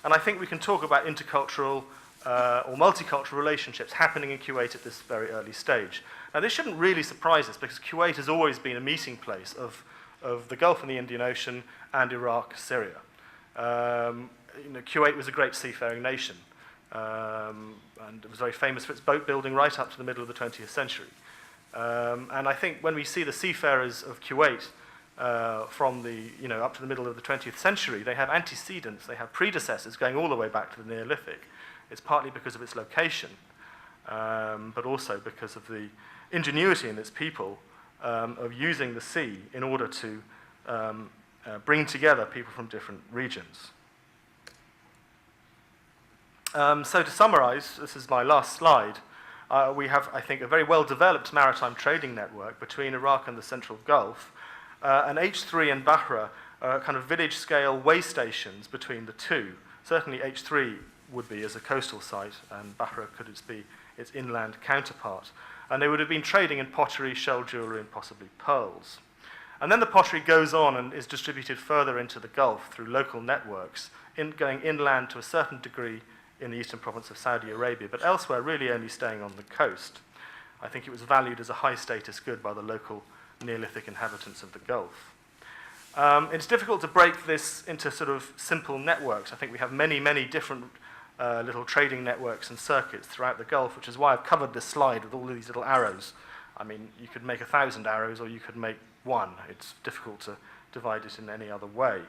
and I think we can talk about intercultural or multicultural relationships happening in Kuwait at this very early stage. Now, this shouldn't really surprise us because Kuwait has always been a meeting place of the Gulf and the Indian Ocean and Iraq, Syria. Kuwait was a great seafaring nation, and it was very famous for its boat building right up to the middle of the 20th century. And I think when we see the seafarers of Kuwait from up to the middle of the 20th century, they have antecedents, they have predecessors going all the way back to the Neolithic. It's partly because of its location, but also because of the ingenuity in its people of using the sea in order to bring together people from different regions. So to summarize, this is my last slide, we have, I think, a very well-developed maritime trading network between Iraq and the Central Gulf, and H3 and Bahra are kind of village-scale way stations between the two. Certainly H3 would be as a coastal site, and Bahra could be its inland counterpart. And they would have been trading in pottery, shell jewellery, and possibly pearls. And then the pottery goes on and is distributed further into the Gulf through local networks, going inland to a certain degree in the eastern province of Saudi Arabia, but elsewhere really only staying on the coast. I think it was valued as a high-status good by the local Neolithic inhabitants of the Gulf. It's difficult to break this into sort of simple networks. I think we have many, many different little trading networks and circuits throughout the Gulf, which is why I've covered this slide with all of these little arrows. I mean, you could make 1,000 arrows or you could make one. It's difficult to divide it in any other way.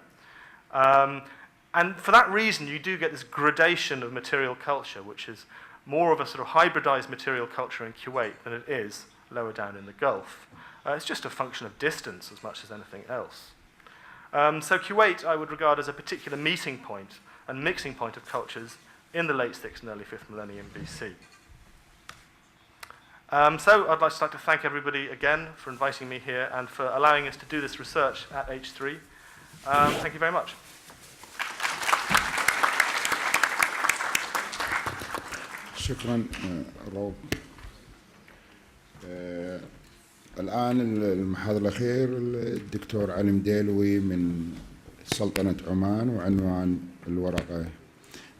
And for that reason, you do get this gradation of material culture, which is more of a sort of hybridized material culture in Kuwait than it is lower down in the Gulf. It's just a function of distance as much as anything else. So Kuwait I would regard as a particular meeting point and mixing point of cultures in the late 6th and early 5th millennium BC. So I'd like to thank everybody again for inviting me here and for allowing us to do this research at H3. Thank you very much. شكرا روب. الآن المحاضر الأخير الدكتور علي مديلوي من سلطنة عمان، وعنوان الورقة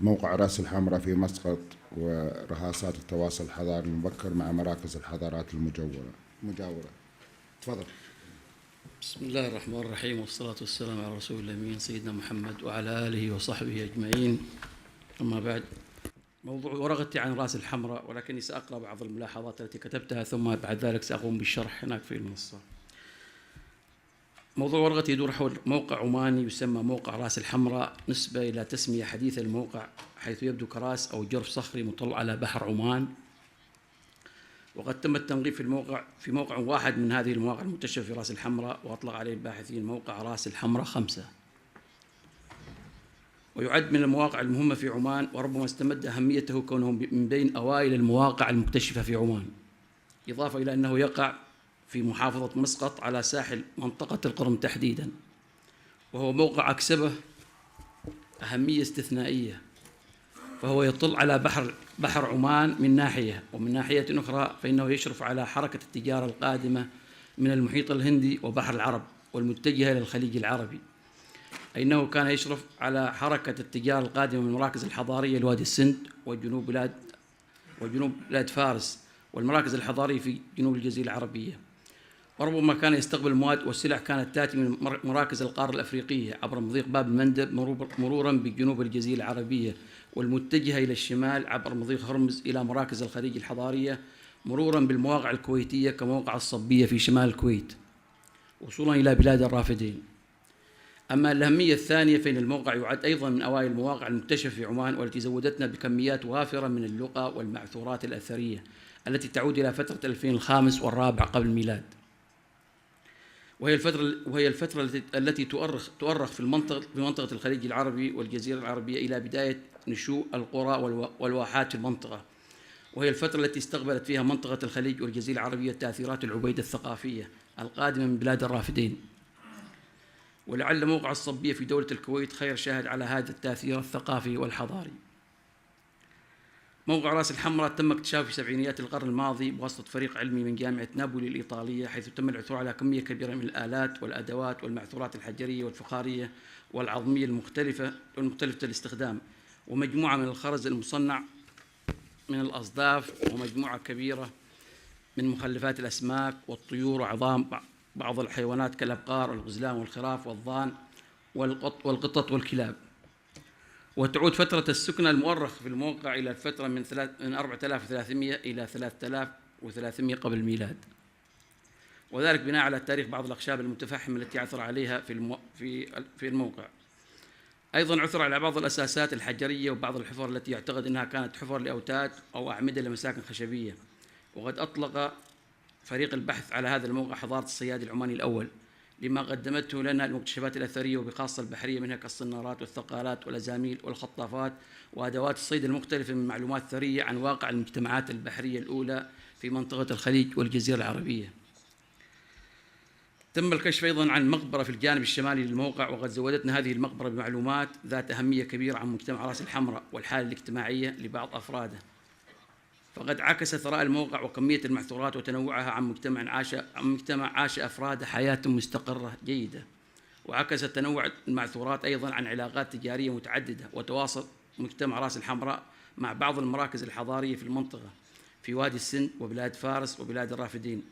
موقع رأس الحمراء في مسقط ورهاسات التواصل الحضاري المبكر مع مراكز الحضارات المجاورة. تفضل. بسم الله الرحمن الرحيم، والصلاة والسلام على رسول الأمين سيدنا محمد وعلى آله وصحبه أجمعين. أما بعد، موضوع ورقتي عن رأس الحمراء، ولكني سأقرأ بعض الملاحظات التي كتبتها ثم بعد ذلك سأقوم بالشرح هناك في المنصة. موضوع ورقتي يدور حول موقع عماني يسمى موقع رأس الحمراء، نسبة إلى تسمية حديثة للموقع، حيث يبدو كراس أو جرف صخري مطل على بحر عمان. وقد تم التنقيب في موقع واحد من هذه المواقع المكتشفة في رأس الحمراء، وأطلق عليه الباحثين موقع رأس الحمراء 5. ويعد من المواقع المهمة في عمان، وربما استمد أهميته كونه من بين أوائل المواقع المكتشفة في عمان، إضافة إلى أنه يقع في محافظة مسقط على ساحل منطقة القرم تحديدا، وهو موقع أكسبه أهمية استثنائية، فهو يطل على بحر عمان من ناحية، ومن ناحية أخرى فإنه يشرف على حركة التجارة القادمة من المحيط الهندي وبحر العرب والمتجهة إلى الخليج العربي، أي أنه كان يشرف على حركة التجارة القادمة من المراكز الحضارية لوادي السند وجنوب بلاد فارس، والمراكز الحضارية في جنوب الجزيرة العربية. وربما كان يستقبل المواد والسلع كانت تأتي من مراكز القارة الأفريقية عبر مضيق باب المندب مرورا بجنوب الجزيرة العربية، والمتجهة إلى الشمال عبر مضيق هرمز إلى مراكز الخليج الحضارية، مرورا بالمواقع الكويتية كموقع الصبية في شمال الكويت، وصولا إلى بلاد الرافدين. أما الأهمية الثانية فإن الموقع يعد أيضا من أوائل المواقع المكتشفة في عمان، والتي زودتنا بكميات وافرة من اللقى والمعثورات الأثرية التي تعود إلى فترة 2005 والرابع قبل الميلاد، وهي الفترة التي تؤرخ في منطقة الخليج العربي والجزيرة العربية إلى بداية نشوء القرى والواحات في المنطقة، وهي الفترة التي استقبلت فيها منطقة الخليج والجزيرة العربية تأثيرات العبيدة الثقافية القادمة من بلاد الرافدين. ولعل موقع الصبية في دولة الكويت خير شاهد على هذا التأثير الثقافي والحضاري. موقع رأس الحمراء تم اكتشافه في سبعينيات القرن الماضي بواسطة فريق علمي من جامعة نابولي الإيطالية، حيث تم العثور على كمية كبيرة من الآلات والأدوات والمعثورات الحجرية والفخارية والعظمية المختلفة الاستخدام، ومجموعة من الخرز المصنع من الأصداف ومجموعة كبيرة من مخلفات الأسماك والطيور وعظام بعض الحيوانات كالأبقار والغزلان والخراف والضان والقطط والكلاب. وتعود فترة السكنة المؤرخ في الموقع إلى الفترة من 4300 إلى 3300 قبل الميلاد، وذلك بناء على تاريخ بعض الأخشاب المتفحمة التي عثر عليها في الموقع. أيضا عثر على بعض الأساسات الحجرية وبعض الحفر التي يعتقد أنها كانت حفر لأوتاد أو أعمدة لمساكن خشبية. وقد أطلق فريق البحث على هذا الموقع حضارة الصياد العماني الأول لما قدمته لنا المكتشفات الأثرية وبخاصة البحرية منها كالصنارات والثقالات والأزاميل والخطافات وأدوات الصيد المختلفة من معلومات ثرية عن واقع المجتمعات البحرية الأولى في منطقة الخليج والجزيرة العربية. تم الكشف أيضا عن مقبرة في الجانب الشمالي للموقع، وقد زودتنا هذه المقبرة بمعلومات ذات أهمية كبيرة عن مجتمع راس الحمراء والحالة الاجتماعية لبعض أفراده. فقد عكس ثراء الموقع وكمية المعثورات وتنوعها عن مجتمع عاش أفراد حياة مستقرة جيدة، وعكس تنوع المعثورات أيضا عن علاقات تجارية متعددة وتواصل مجتمع راس الحمراء مع بعض المراكز الحضارية في المنطقة في وادي السند وبلاد فارس وبلاد الرافدين.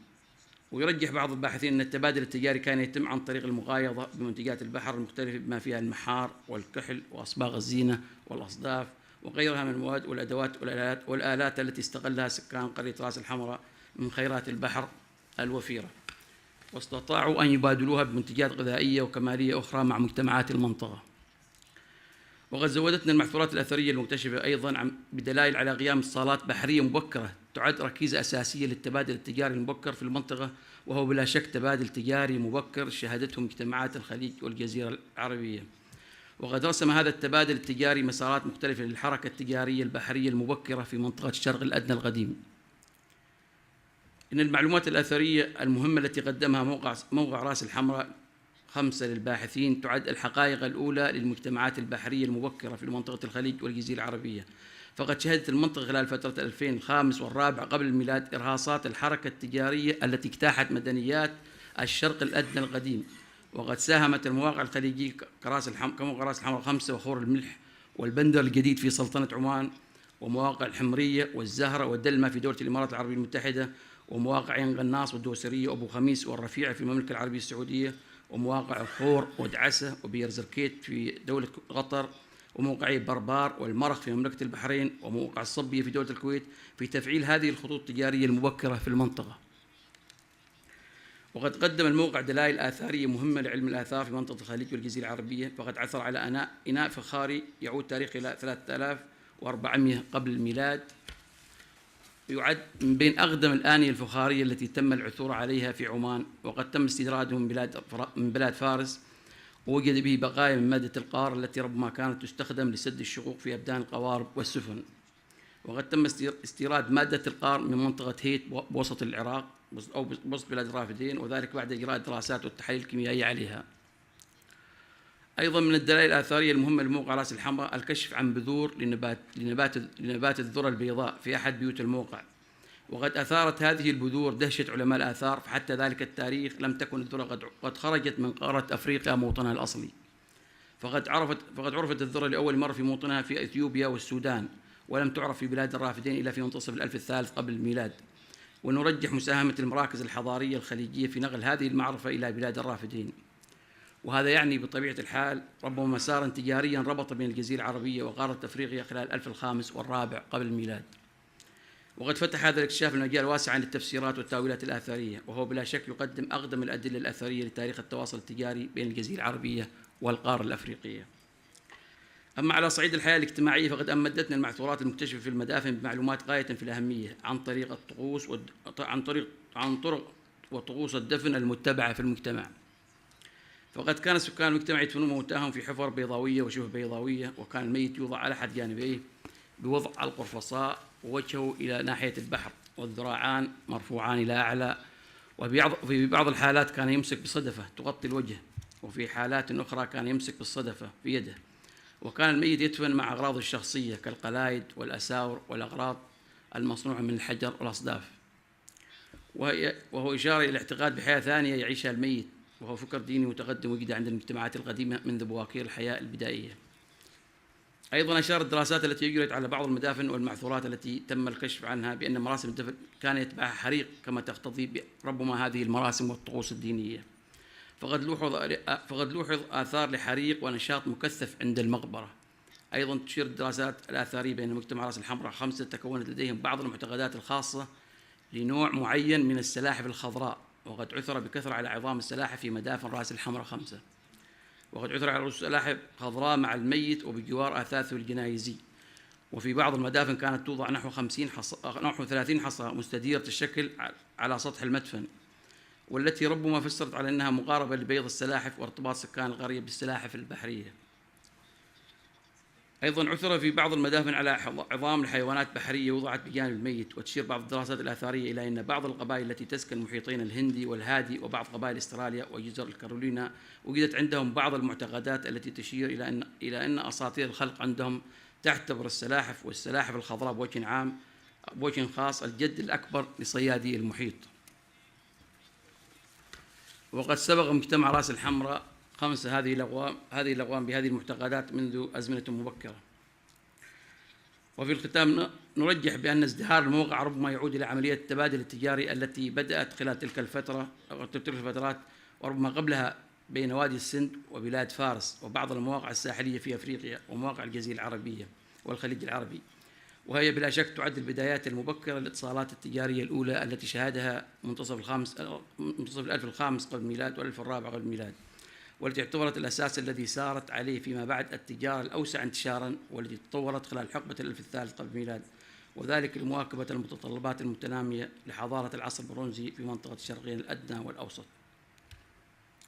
ويرجح بعض الباحثين أن التبادل التجاري كان يتم عن طريق المغايضة بمنتجات البحر المختلفة بما فيها المحار والكحل وأصباغ الزينة والأصداف وغيرها من المواد والأدوات والآلات التي استغلها سكان قرية راس الحمراء من خيرات البحر الوفيرة، واستطاعوا أن يبادلوها بمنتجات غذائية وكمالية أخرى مع مجتمعات المنطقة. وقد زودتنا المعثورات الأثرية المكتشفة أيضا بدلائل على قيام اتصالات بحرية مبكرة تعد ركيزة أساسية للتبادل التجاري المبكر في المنطقة، وهو بلا شك تبادل تجاري مبكر شهدته مجتمعات الخليج والجزيرة العربية. وقد رسم هذا التبادل التجاري مسارات مختلفة للحركة التجارية البحرية المبكرة في منطقة الشرق الأدنى القديم. إن المعلومات الأثرية المهمة التي قدمها موقع راس الحمراء 5 للباحثين تعد الحقائق الأولى للمجتمعات البحرية المبكرة في منطقة الخليج والجزيرة العربية. فقد شهدت المنطقة خلال فترة 2005 والرابع قبل الميلاد إرهاصات الحركة التجارية التي اجتاحت مدنيات الشرق الأدنى القديم. وقد ساهمت المواقع الخليجية كموقع راس الحمراء 5 وخور الملح والبندر الجديد في سلطنة عمان، ومواقع الحمرية والزهرة والدلمة في دولة الإمارات العربية المتحدة، ومواقع عين غناص والدوسرية وأبو خميس والرفيعة في المملكة العربية السعودية، ومواقع الخور ودعسة وبيرزركيت في دولة قطر، وموقعي بربار والمرخ في مملكة البحرين، وموقع الصبية في دولة الكويت في تفعيل هذه الخطوط التجارية المبكرة في المنطقة. وقد قدم الموقع دلائل آثارية مهمة لعلم الآثار في منطقة الخليج والجزيرة العربية، فقد عثر على إناء فخاري يعود تاريخه إلى 3400 قبل الميلاد، ويعد من بين أقدم الآنية الفخارية التي تم العثور عليها في عمان. وقد تم استيراده من بلاد فارس، ووجد به بقايا من مادة القار التي ربما كانت تستخدم لسد الشقوق في أبدان القوارب والسفن. وقد تم استيراد مادة القار من منطقة هيت بوسط العراق أو بوسط بلاد الرافدين، وذلك بعد إجراء الدراسات والتحاليل الكيميائية عليها. أيضا من الدلائل الآثارية المهمة لموقع راس الحمراء الكشف عن بذور لنبات الذرة البيضاء في أحد بيوت الموقع، وقد أثارت هذه البذور دهشة علماء الآثار، فحتى ذلك التاريخ لم تكن الذرة قد خرجت من قارة أفريقيا موطنها الأصلي. فقد عرفت الذرة لأول مرة في موطنها في إثيوبيا والسودان، ولم تعرف في بلاد الرافدين إلا في منتصف الألف الثالث قبل الميلاد. ونرجح مساهمة المراكز الحضارية الخليجية في نقل هذه المعرفة إلى بلاد الرافدين، وهذا يعني بطبيعة الحال ربما مسارا تجاريا ربط بين الجزيرة العربية وقارة أفريقيا خلال الألف الخامس والرابع قبل الميلاد. وقد فتح هذا الاكتشاف المجال واسعا للتفسيرات والتاويلات الآثارية، وهو بلا شك يقدم أقدم الأدلة الأثرية لتاريخ التواصل التجاري بين الجزيرة العربية والقارة الأفريقية. أما على صعيد الحياة الاجتماعية فقد أمدتنا المعثورات المكتشفة في المدافن بمعلومات غاية في الأهمية عن طريق الطقوس عن طرق وطقوس الدفن المتبعة في المجتمع. فقد كان سكان المجتمع يدفنون موتاهم في حفر بيضاوية وشبه بيضاوية، وكان الميت يوضع على أحد جانبيه بوضع القرفصاء ووجهه إلى ناحية البحر والذراعان مرفوعان إلى أعلى، وفي بعض الحالات كان يمسك بصدفة تغطي الوجه، وفي حالات أخرى كان يمسك بالصدفة في يده. وكان الميت يدفن مع أغراضه الشخصية كالقلايد والأساور والأغراض المصنوعة من الحجر والأصداف، وهو إشارة إلى الاعتقاد بحياة ثانية يعيشها الميت، وهو فكر ديني متقدم وجد عند المجتمعات القديمة منذ بواكير الحياة البدائية. أيضا أشارت الدراسات التي أجريت على بعض المدافن والمعثورات التي تم الكشف عنها بأن مراسم الدفن كان يتبعها حريق كما تقتضي ربما هذه المراسم والطقوس الدينية. فقد لوحظ آثار لحريق ونشاط مكثف عند المقبرة. أيضا تشير الدراسات الآثارية بأن مجتمع رأس الحمراء 5 تكونت لديهم بعض المعتقدات الخاصة لنوع معين من السلاحف الخضراء، وقد عثر بكثرة على عظام السلاحف في مدافن رأس الحمراء 5. وقد عثر على رؤوس سلاحف خضراء مع الميت وبجوار أثاثه الجنايزي. وفي بعض المدافن كانت توضع نحو 30 حصى مستديرة الشكل على سطح المدفن، والتي ربما فسرت على أنها مقاربة لبيض السلاحف وارتباط سكان القرية بالسلاحف البحرية. أيضا عثر في بعض المدافن على عظام لحيوانات بحرية وضعت بجانب الميت. وتشير بعض الدراسات الآثارية إلى أن بعض القبائل التي تسكن محيطين الهندي والهادي وبعض قبائل استراليا وجزر الكارولينا وجدت عندهم بعض المعتقدات التي تشير إلى أن أساطير الخلق عندهم تعتبر السلاحف والسلاحف الخضراء بوجه خاص الجد الأكبر لصيادي المحيط. وقد سبق مجتمع رأس الحمراء 5 هذه الأقوام بهذه المعتقدات منذ أزمنة مبكرة. وفي الختام نرجح بأن ازدهار الموقع ربما يعود إلى عملية التبادل التجاري التي بدأت خلال تلك الفترات وربما قبلها بين وادي السند وبلاد فارس وبعض المواقع الساحلية في أفريقيا ومواقع الجزيرة العربية والخليج العربي، وهي بلا شك تعد البدايات المبكرة للاتصالات التجارية الأولى التي شهدها منتصف الألف الخامس قبل الميلاد والألف الرابع قبل الميلاد، والتي اعتبرت الأساس الذي سارت عليه فيما بعد التجارة الأوسع انتشاراً والتي تطورت خلال حقبة الألف الثالث قبل الميلاد، وذلك لمواكبة المتطلبات المتنامية لحضارة العصر البرونزي في منطقة الشرقين الأدنى والأوسط.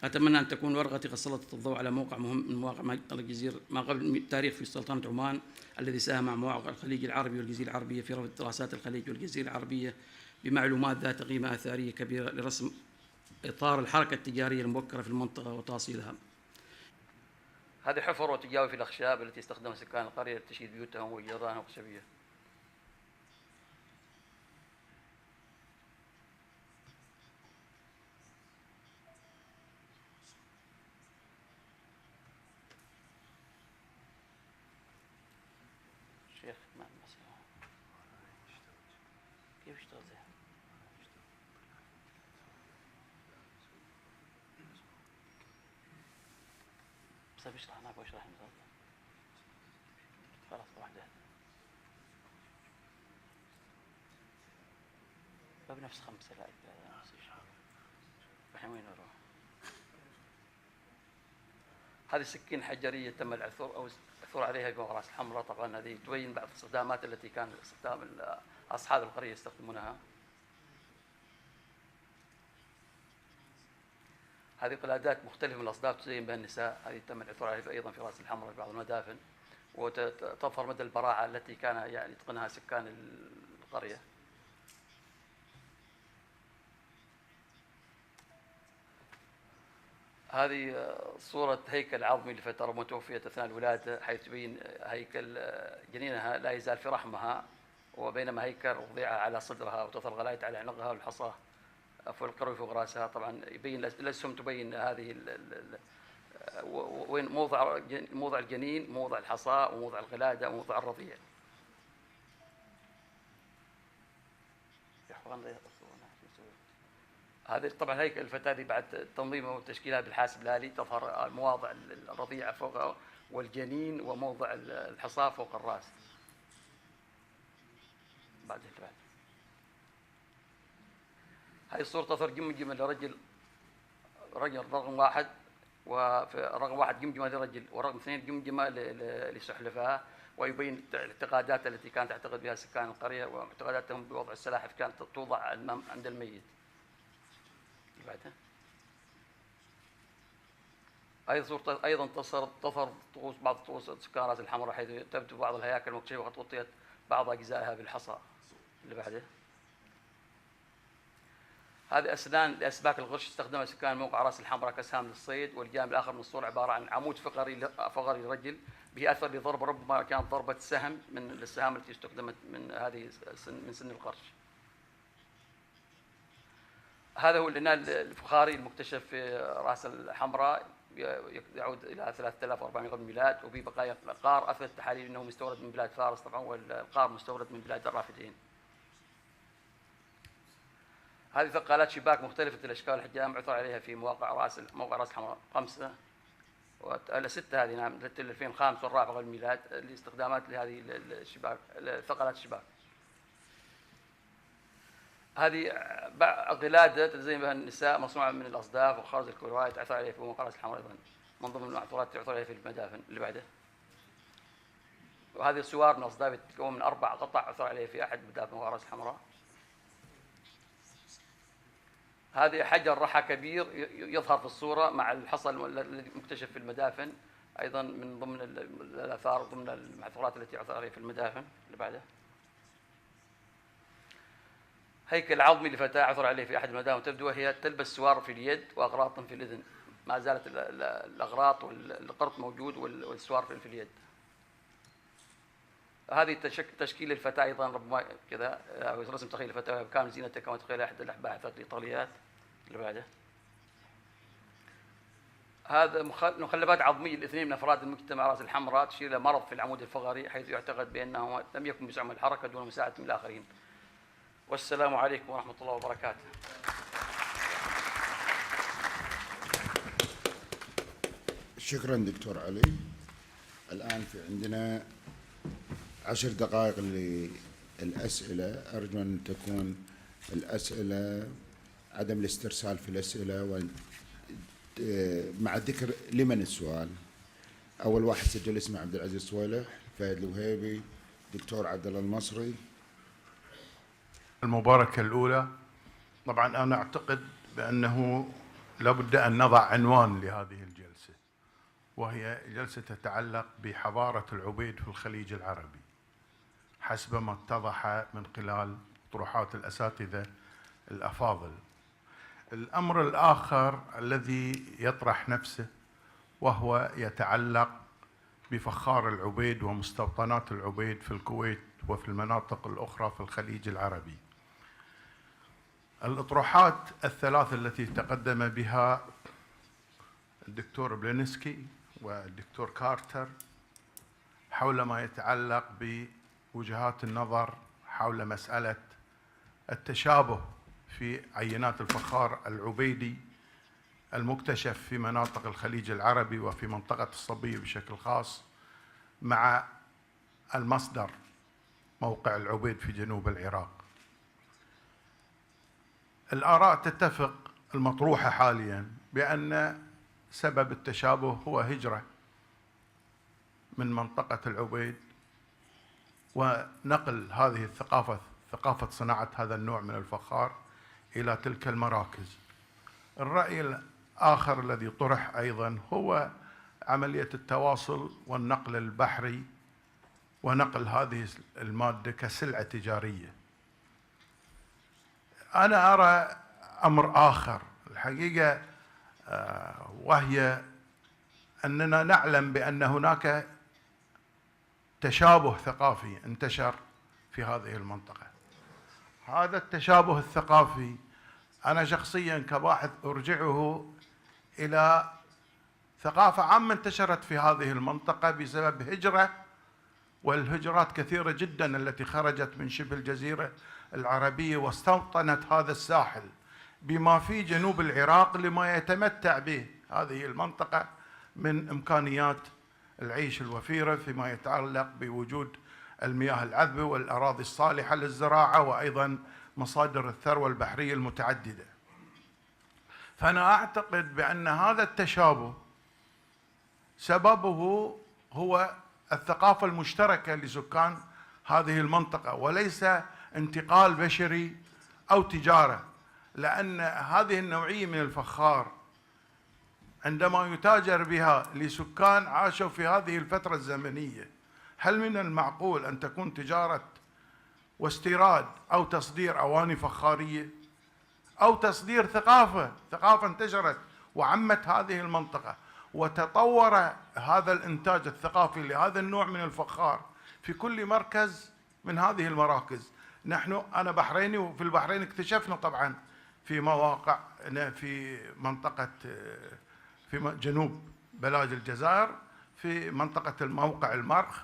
أتمنى أن تكون ورقتي قد سلطت الضوء على موقع مهم من مواقع الجزيرة ما قبل التاريخ في سلطنة عمان الذي ساهم مع مواقع الخليج العربي والجزيرة العربية في رفض دراسات الخليج والجزيرة العربية بمعلومات ذات قيمة أثرية كبيرة لرسم إطار الحركة التجارية المبكرة في المنطقة وتواصيلها. هذه حفر وتجاوي في الأخشاب التي استخدمها سكان القرية لتشييد بيوتهم وجدرانها الخشبية. شيخ ما كيف يشتغل زي بس بيشرح هناك ويشرح المثال خلاص واحدة بنفس 5 لا نفس الشيء. الحين وين نروح؟ هذه السكين حجرية تم العثور عليها في رأس الحمراء. طبعا هذه تبين بعض الاستخدامات التي كان استخدام أصحاب القرية يستخدمونها. هذه قلادات مختلفة من الأصداف تزين بها النساء، هذه تم العثور عليها أيضا في رأس الحمراء في بعض المدافن، وتظهر مدى البراعة التي كان يتقنها سكان القرية. هذه صورة هيكل عظمي لفتاة متوفية أثناء الولادة، حيث تبين هيكل جنينها لا يزال في رحمها، وبينما هيكل رضيعها على صدرها وتظهر غلاية على عنقها والحصاة فوق القروي فوق راسها. طبعا يبين الأسهم تبين هذه وين موضع الجنين، موضع الحصاة وموضع القلادة وموضع الرضيع. هذه طبعا هيكل الفتاة دي بعد تنظيمها وتشكيلها بالحاسب الآلي تظهر مواضع الرضيعة فوق والجنين وموضع الحصاة فوق الرأس. بعد هذه الصورة تظهر جمجمة لرجل رقم 1، وفي رقم 1 جمجمة لرجل ورقم 2 جمجمة لسحلفها، ويبين الاعتقادات التي كانت تعتقد بها سكان القرية واعتقاداتهم بوضع السلاحف كانت توضع عند الميت. بعدها هذه صورة أيضا تظهر طقوس بعض طقوس سكان رأس الحمراء، حيث تبدو بعض الهياكل المكتشفة وقد غطيت بعض أجزائها بالحصى. اللي بعده هذه أسنان لأسباك الغرش استخدمها سكان موقع رأس الحمراء كسهام للصيد، والجانب الآخر من الصورة عبارة عن عمود فقري لرجل به أثر لضربة ربما كانت ضربة سهم من السهام التي استخدمت من هذه من سن القرش. هذا هو الإناء الفخاري المكتشف في رأس الحمراء يعود إلى 3400 قبل الميلاد، وفي بقايا القار أثبتت التحاليل أنه مستورد من بلاد فارس طبعا، والقار مستورد من بلاد الرافدين. هذه ثقالات شباك مختلفة الأشكال والأحجام عثر عليها في موقع راس الحمراء 5 6 هذه نعم 2005 والرابع قبل الميلاد لاستخدامات لهذه الشباك ثقالات الشباك. هذه قلادة تزين بها النساء مصنوعة من الأصداف وخرز الكويت عثر عليها في موقع راس الحمراء أيضا من ضمن المعثورات تعثر عليها في المدافن اللي بعده. وهذه السوار من الأصداف تتكون من 4 قطع عثر عليها في أحد مدافن موقع راس الحمراء. هذه حجر رحى كبير يظهر في الصورة مع الحصى الذي مكتشف في المدافن أيضا من ضمن الآثار ضمن المعثورات التي عثر عليها في المدافن اللي بعده. هيكل عظمي لفتاة عثر عليه في أحد المدافن تبدو وهي تلبس سوار في اليد وأغراط في الإذن، ما زالت الأغراط والقرط موجود والسوار في اليد. هذه تشكيل الفتاة أيضا ربما كذا رسم تخيل الفتاة كان زينتها كما تخيل أحد الباحثات الإيطاليات اللي بعده. هذا مخلفات عظمية الاثنين من أفراد المجتمع راس الحمراء تشير إلى مرض في العمود الفقري حيث يعتقد بأنه لم يكن بزعم الحركة دون مساعدة من الآخرين. والسلام عليكم ورحمة الله وبركاته. شكرا دكتور علي. الآن في عندنا 10 دقائق للأسئلة. أرجو أن تكون الأسئلة عدم الاسترسال في الأسئلة مع ذكر لمن السؤال. أول واحد سجل اسمه عبد العزيز صويلح، فهد الوهيبي، دكتور عبد الله المصري. المباركة الأولى. طبعا أنا أعتقد بأنه لابد أن نضع عنوان لهذه الجلسة، وهي جلسة تتعلق بحضارة العبيد في الخليج العربي حسب ما اتضح من خلال طروحات الأساتذة الأفاضل. الأمر الآخر الذي يطرح نفسه وهو يتعلق بفخار العبيد ومستوطنات العبيد في الكويت وفي المناطق الأخرى في الخليج العربي. الأطروحات الثلاث التي تقدم بها الدكتور بلينسكي والدكتور كارتر حول ما يتعلق بوجهات النظر حول مسألة التشابه في عينات الفخار العبيدي المكتشف في مناطق الخليج العربي وفي منطقة الصبية بشكل خاص مع المصدر موقع العبيد في جنوب العراق. الآراء تتفق المطروحة حاليا بأن سبب التشابه هو هجرة من منطقة العبيد ونقل هذه الثقافة، ثقافة صناعة هذا النوع من الفخار إلى تلك المراكز. الرأي الآخر الذي طرح أيضا هو عملية التواصل والنقل البحري ونقل هذه المادة كسلعة تجارية. أنا أرى أمر آخر الحقيقة، وهي أننا نعلم بأن هناك تشابه ثقافي انتشر في هذه المنطقة. هذا التشابه الثقافي أنا شخصيا كباحث أرجعه إلى ثقافة عامة انتشرت في هذه المنطقة بسبب هجرة، والهجرات كثيرة جدا التي خرجت من شبه الجزيرة العربية واستوطنت هذا الساحل بما في جنوب العراق لما يتمتع به هذه المنطقة من إمكانيات العيش الوفيرة فيما يتعلق بوجود المياه العذبة والأراضي الصالحة للزراعة وأيضا مصادر الثروة البحرية المتعددة. فأنا أعتقد بأن هذا التشابه سببه هو الثقافة المشتركة لسكان هذه المنطقة وليس انتقال بشري أو تجارة، لأن هذه النوعية من الفخار عندما يتاجر بها لسكان عاشوا في هذه الفترة الزمنية، هل من المعقول أن تكون تجارة واستيراد أو تصدير أواني فخارية أو تصدير ثقافة انتشرت وعمت هذه المنطقة وتطور هذا الإنتاج الثقافي لهذا النوع من الفخار في كل مركز من هذه المراكز؟ أنا بحريني، وفي البحرين اكتشفنا طبعا في مواقع في منطقة في جنوب بلاد الجزائر في منطقة الموقع المرخ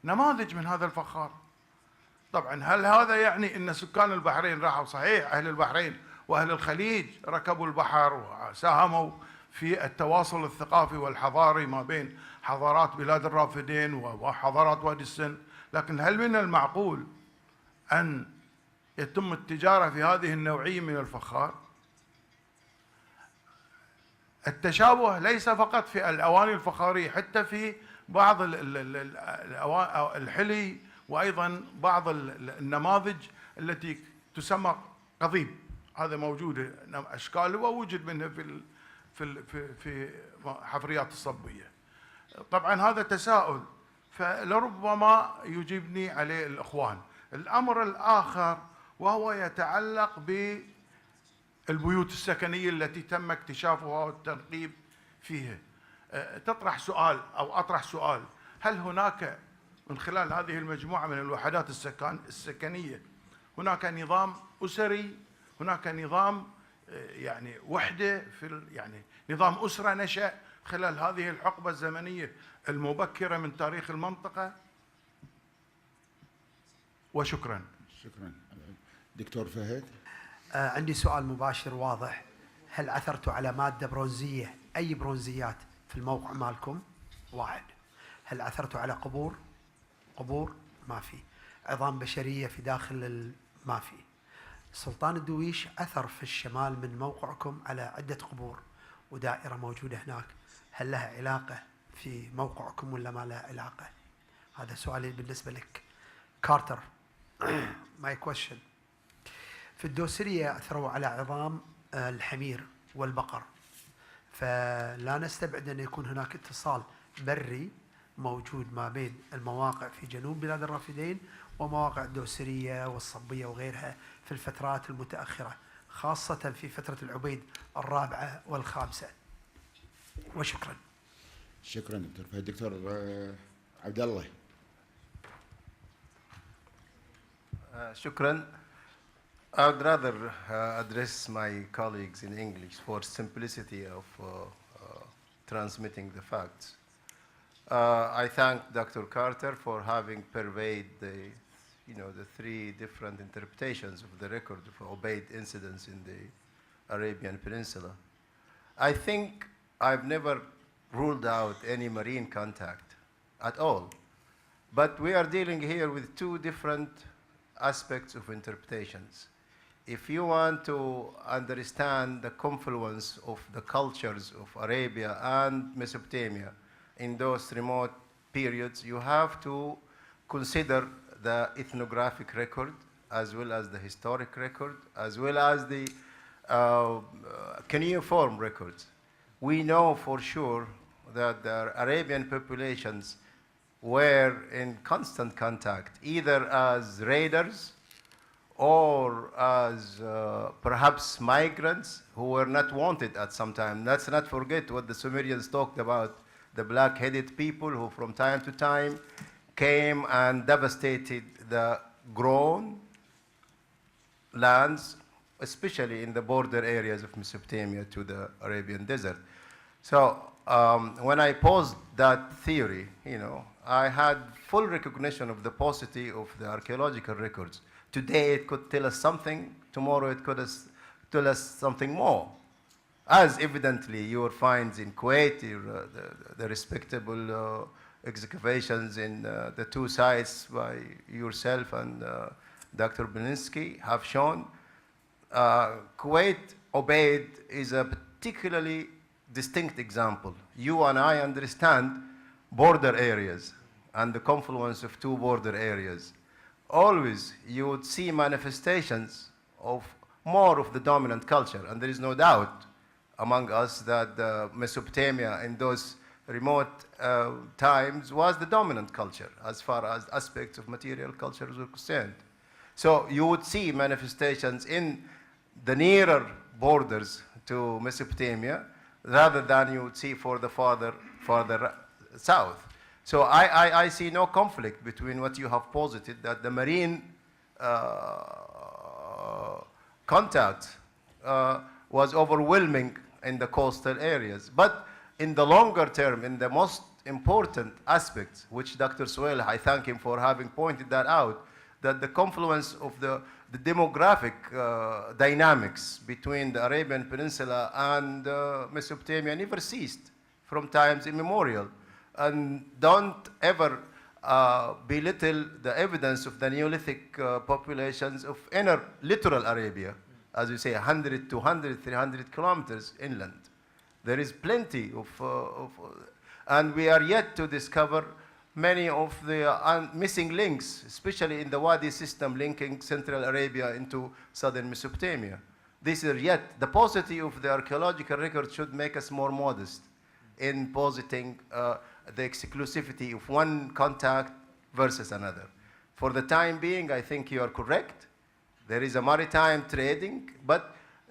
نماذج من هذا الفخار. طبعا هل هذا يعني أن سكان البحرين راحوا؟ صحيح أهل البحرين وأهل الخليج ركبوا البحر وساهموا في التواصل الثقافي والحضاري ما بين حضارات بلاد الرافدين وحضارات وادي السند، لكن هل من المعقول أن يتم التجارة في هذه النوعية من الفخار؟ التشابه ليس فقط في الأواني الفخارية، حتى في بعض الحلي، وأيضا بعض النماذج التي تسمى قضيب، هذا موجود أشكال ووجد منه في حفريات الصبية. طبعا هذا تساؤل فلربما يجيبني عليه الإخوان. الأمر الآخر وهو يتعلق بالبيوت السكنية التي تم اكتشافها والتنقيب فيها. تطرح سؤال أو أطرح سؤال: هل هناك من خلال هذه المجموعة من الوحدات السكنية هناك نظام أسري، هناك نظام يعني وحدة يعني نظام أسرة نشأ خلال هذه الحقبة الزمنية المبكرة من تاريخ المنطقة؟ وشكرا. شكرا. دكتور فهد. عندي سؤال مباشر واضح: هل عثرتوا على مادة برونزية، أي برونزيات في الموقع مالكم؟ واحد. هل عثرتوا على قبور؟ ما في. عظام بشرية في داخل ما في. سلطان الدويش أثر في الشمال من موقعكم على عدة قبور ودائرة موجودة هناك، هل لها علاقة في موقعكم ولا ما لها علاقة؟ هذا سؤالي بالنسبة لك. كارتر. my question. في الدوسرية أثروا على عظام الحمير والبقر، فلا نستبعد أن يكون هناك اتصال بري موجود ما بين المواقع في جنوب بلاد الرافدين ومواقع الدوسرية والصبية وغيرها في الفترات المتأخرة، خاصة في فترة العبيد الرابعة والخامسة. وشكرا. شكرا دكتور فهد. دكتور عبد الله. شكرا. I would rather address my colleagues in English for simplicity of transmitting the facts. I thank Dr. Carter for having purveyed the three different interpretations of the record of Ubaid incidents in the Arabian Peninsula. I think I've never ruled out any marine contact at all, but we are dealing here with two different aspects of interpretations. If you want to understand the confluence of the cultures of Arabia and Mesopotamia in those remote periods, you have to consider the ethnographic record as well as the historic record as well as the cuneiform records. We know for sure that the Arabian populations were in constant contact, either as raiders or as perhaps migrants who were not wanted at some time. Let's not forget what the Sumerians talked about, the black-headed people who from time to time came and devastated the grown lands, especially in the border areas of Mesopotamia to the Arabian desert. So when I posed that theory, I had full recognition of the paucity of the archaeological records. Today it could tell us something, tomorrow it could tell us something more. As evidently your finds in Kuwait, the respectable excavations in the two sites by yourself and Dr. Belinsky have shown, Kuwait Ubaid is a particularly distinct example. You and I understand border areas and the confluence of two border areas. Always you would see manifestations of more of the dominant culture, and there is no doubt among us that Mesopotamia in those remote times was the dominant culture as far as aspects of material culture are concerned. So you would see manifestations in the nearer borders to Mesopotamia rather than you would see for the farther south. So I see no conflict between what you have posited, that the marine contact was overwhelming in the coastal areas. But in the longer term, in the most important aspects, which Dr. Suhail, I thank him for having pointed that out, that the confluence of the demographic dynamics between the Arabian Peninsula and Mesopotamia never ceased from times immemorial. And don't ever belittle the evidence of the Neolithic populations of inner littoral Arabia, as we say, 100, 200, 300 kilometers inland. There is plenty of and we are yet to discover many of the missing links, especially in the Wadi system linking Central Arabia into southern Mesopotamia. These are yet, the paucity of the archaeological record should make us more modest in positing the exclusivity of one contact versus another. For the time being, I think you are correct. There is a maritime trading, but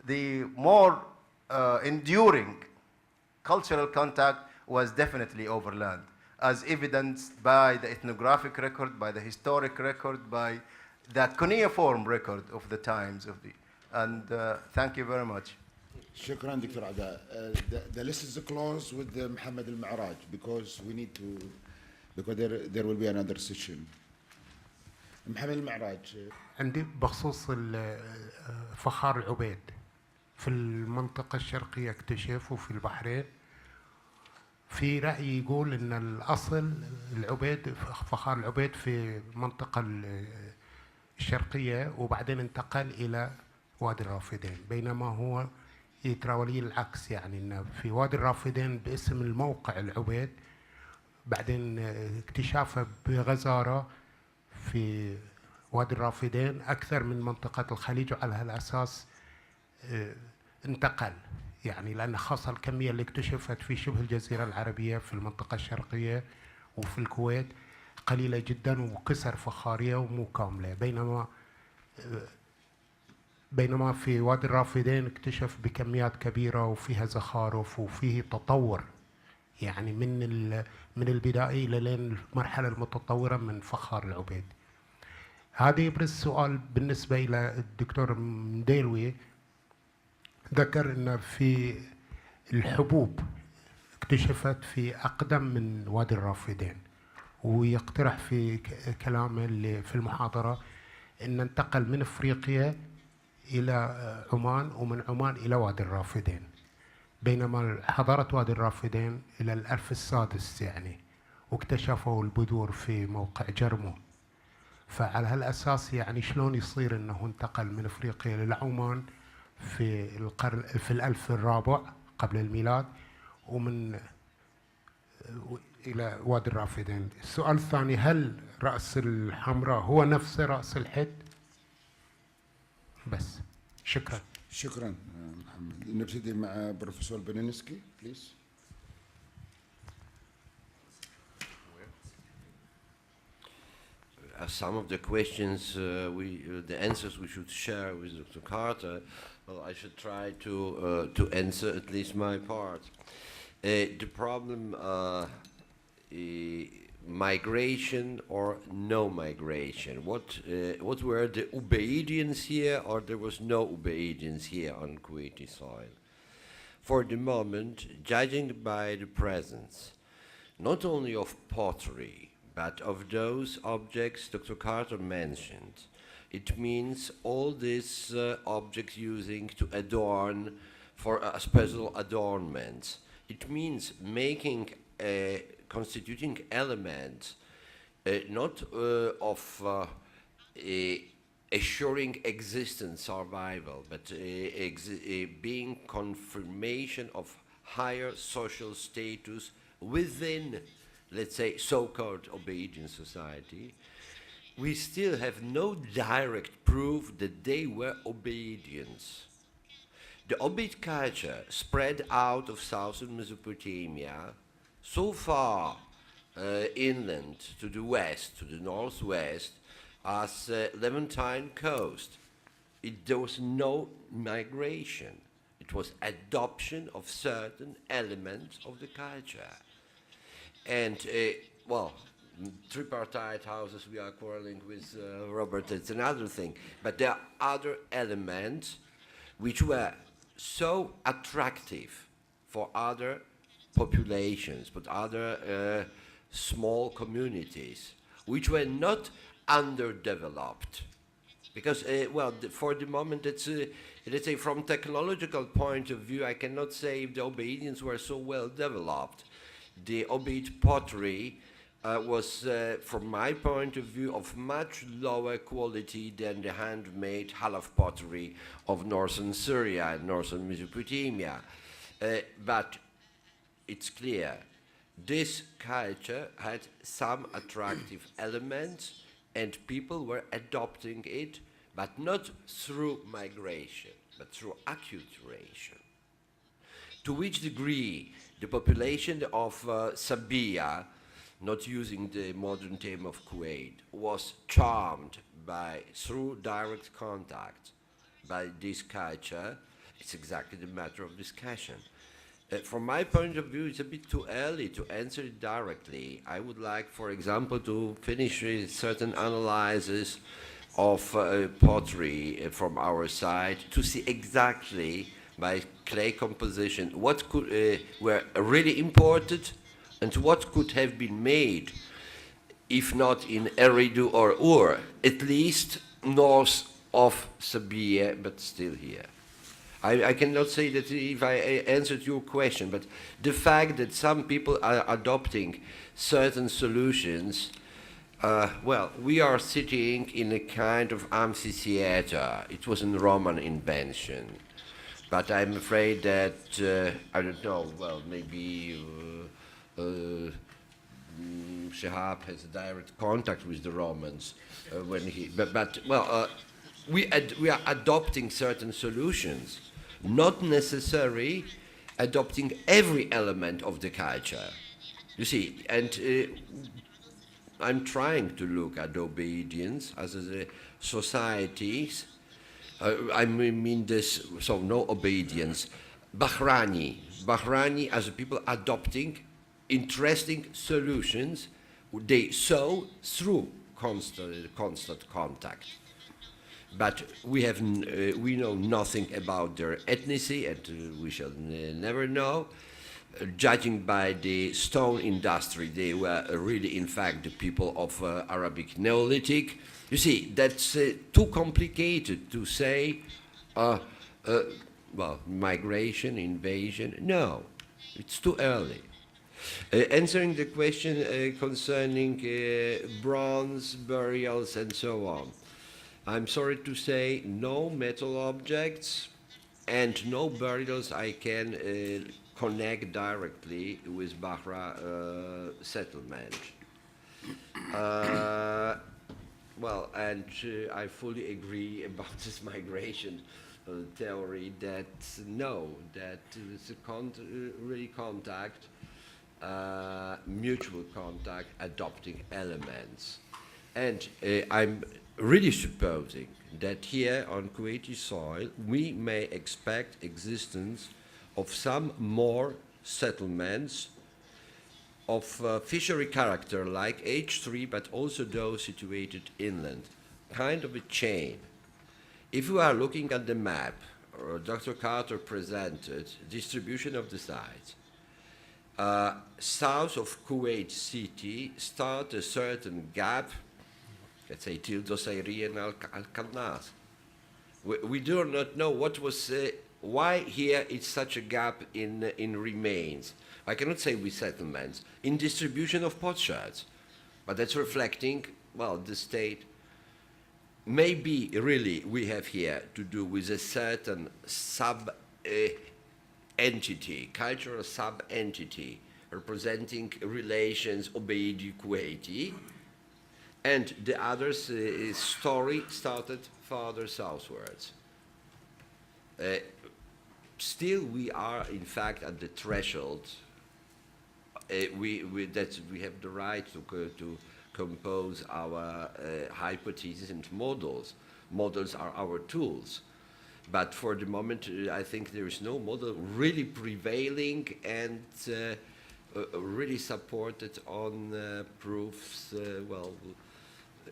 the more enduring cultural contact was definitely overland, as evidenced by the ethnographic record, by the historic record, by the cuneiform record of the times of the. And thank you very much. شكرا دكتور عداء. The list is closed with محمد المعراج because we need to, because there will be another session. محمد المعراج. عندي بخصوص فخار العبيد في المنطقة الشرقية اكتشف وفي البحرين. في رأي يقول إن الأصل العبيد فخار العبيد في المنطقة الشرقية وبعدين انتقل إلى وادي الرافدين، بينما هو يتراولي العكس، يعني إنه في وادي الرافدين باسم الموقع العبيد، بعدين اكتشافه بغزارة في وادي الرافدين أكثر من منطقة الخليج، وعلى هالأساس انتقل، يعني لأن خاصة الكمية اللي اكتشفت في شبه الجزيرة العربية في المنطقة الشرقية وفي الكويت قليلة جدا وكسر فخارية ومو كاملة، بينما في وادي الرافدين اكتشف بكميات كبيرة وفيها زخارف وفيه تطور، يعني من البدائي لين المرحلة المتطورة من فخار العبيد. هذا يبرز سؤال بالنسبة إلى الدكتور مديلوي، ذكر أن في الحبوب اكتشفت في أقدم من وادي الرافدين، ويقترح في كلامه اللي في المحاضرة أن انتقل من أفريقيا إلى عمان ومن عمان إلى وادي الرافدين، بينما حضارة وادي الرافدين إلى الألف السادس يعني، واكتشفوا البذور في موقع جرمو. فعلى هالأساس يعني شلون يصير أنه انتقل من أفريقيا للعمان في الألف الرابع قبل الميلاد ومن إلى وادي الرافدين؟ السؤال الثاني، هل رأس الحمراء هو نفس رأس الحد؟ بس شكرا. شكرا محمد. نبتدي مع بروفيسور بلينسكي بليز. Some of the questions, the answers we should share with Dr. Carter, well, I should try to answer at least my part. The problem, migration or no migration. What were the obedience here, or there was no obedience here on Kuwaiti soil? For the moment, judging by the presence, not only of pottery, but of those objects Dr. Carter mentioned, it means all these objects using to adorn for a special adornment. It means making constituting elements not of assuring existence, survival, but being confirmation of higher social status within, let's say, so-called obedient society. We still have no direct proof that they were obedience. The Obed culture spread out of southern Mesopotamia so far inland to the west, to the northwest, as Levantine coast. There was no migration. It was adoption of certain elements of the culture. And, well, tripartite houses, we are quarreling with Robert, it's another thing. But there are other elements which were so attractive for other populations, but other small communities, which were not underdeveloped. Because, for the moment, it's, let's say, from technological point of view, I cannot say if the obedience were so well developed. The Obeid pottery was, from my point of view, of much lower quality than the handmade halaf pottery of northern Syria and northern Mesopotamia. But it's clear, this culture had some attractive elements, and people were adopting it, but not through migration, but through acculturation. To which degree the population of Sabia, not using the modern term of Kuwait, was charmed through direct contact by this culture, it's exactly the matter of discussion. From my point of view, it's a bit too early to answer it directly. I would like, for example, to finish certain analysis of pottery from our side to see exactly by clay composition what were really imported and what could have been made, if not in Eridu or Ur, at least north of Sabia, but still here. I cannot say that if I answered your question, but the fact that some people are adopting certain solutions, we are sitting in a kind of amphitheater. It was a Roman invention. But I'm afraid that, I don't know, maybe Shihab has a direct contact with the Romans when he, we are adopting certain solutions, not necessarily adopting every element of the culture. You see, and I'm trying to look at obedience as a societies. I mean this, so no obedience. Bahrani as a people adopting interesting solutions they saw through constant contact. But we know nothing about their ethnicity, and we shall never know. Judging by the stone industry, they were really, in fact, the people of Arabic Neolithic. You see, that's too complicated to say, migration, invasion. No, it's too early. Answering the question concerning bronze burials and so on. I'm sorry to say no metal objects and no burials I can connect directly with Bahra settlement. I fully agree about this migration theory that it's really contact, mutual contact, adopting elements. And I'm really supposing that here on Kuwaiti soil we may expect existence of some more settlements of fishery character like H3, but also those situated inland, kind of a chain. If we are looking at the map, or Dr. Carter presented distribution of the sites, south of Kuwait City start a certain gap, let's say till Dosayri and Al-Qannas. We do not know what was, why here is such a gap in remains. I cannot say with settlements, in distribution of potsherds, but that's reflecting, the state. Maybe really we have here to do with a certain sub-entity, cultural sub-entity, representing relations Obeidi Kuwaiti, and the other's story started farther southwards. Still, we are in fact at the threshold. We have the right to compose our hypotheses and models. Models are our tools. But for the moment, I think there is no model really prevailing and really supported on proofs,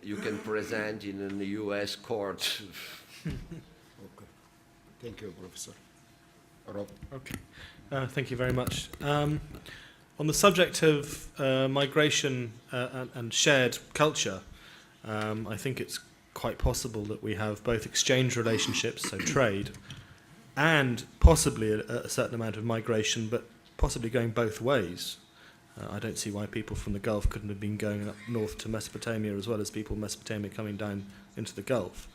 you can present in a US court. Okay. Thank you, Professor. Okay. Thank you very much. On the subject of migration and shared culture, I think it's quite possible that we have both exchange relationships, so trade, and possibly a certain amount of migration, but possibly going both ways. I don't see why people from the Gulf couldn't have been going up north to Mesopotamia as well as people in Mesopotamia coming down into the Gulf.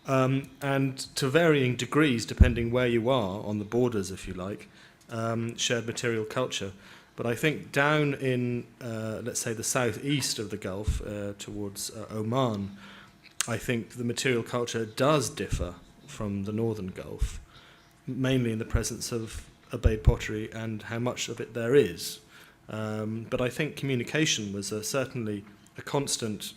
And to varying degrees, depending where you are on the borders, if you like, shared material culture. But I think down in, let's say, the southeast of the Gulf, towards Oman, I think the material culture does differ from the northern Gulf, mainly in the presence of obeyed pottery and how much of it there is. But I think communication was certainly a constant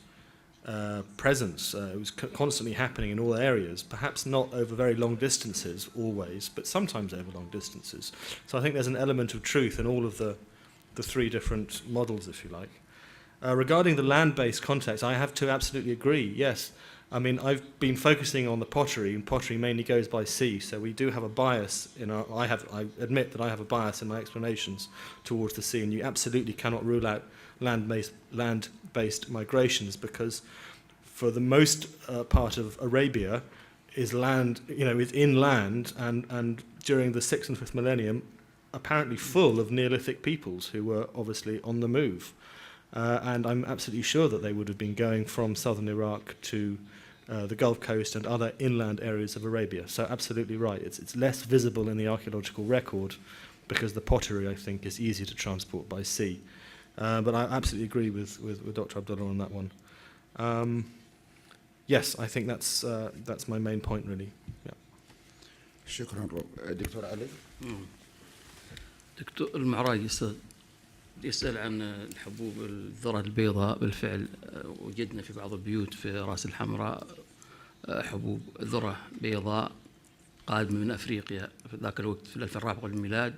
presence. It was constantly happening in all areas, perhaps not over very long distances always, but sometimes over long distances. So I think there's an element of truth in all of the three different models, if you like. Regarding the land-based context, I have to absolutely agree, yes. I mean, I've been focusing on the pottery, and pottery mainly goes by sea, so we do have a bias in our, I admit that I have a bias in my explanations towards the sea, and you absolutely cannot rule out land-based migrations, because for the most part of Arabia is land, is inland, and during the 6th and 5th millennium, apparently full of Neolithic peoples who were obviously on the move. And I'm absolutely sure that they would have been going from southern Iraq to the Gulf Coast and other inland areas of Arabia. So absolutely right. It's less visible in the archaeological record because the pottery, I think, is easier to transport by sea. But I absolutely agree with Dr. Abdullah on that one. Yes, I think that's my main point, really. Yeah. شكرا دكتور علي. دكتور المعراج يسأل عن الحبوب الذرة البيضاء. بالفعل وجدنا في بعض البيوت في راس الحمراء حبوب ذرة بيضاء قادمة من أفريقيا في ذاك الوقت في 2004 قبل الميلاد.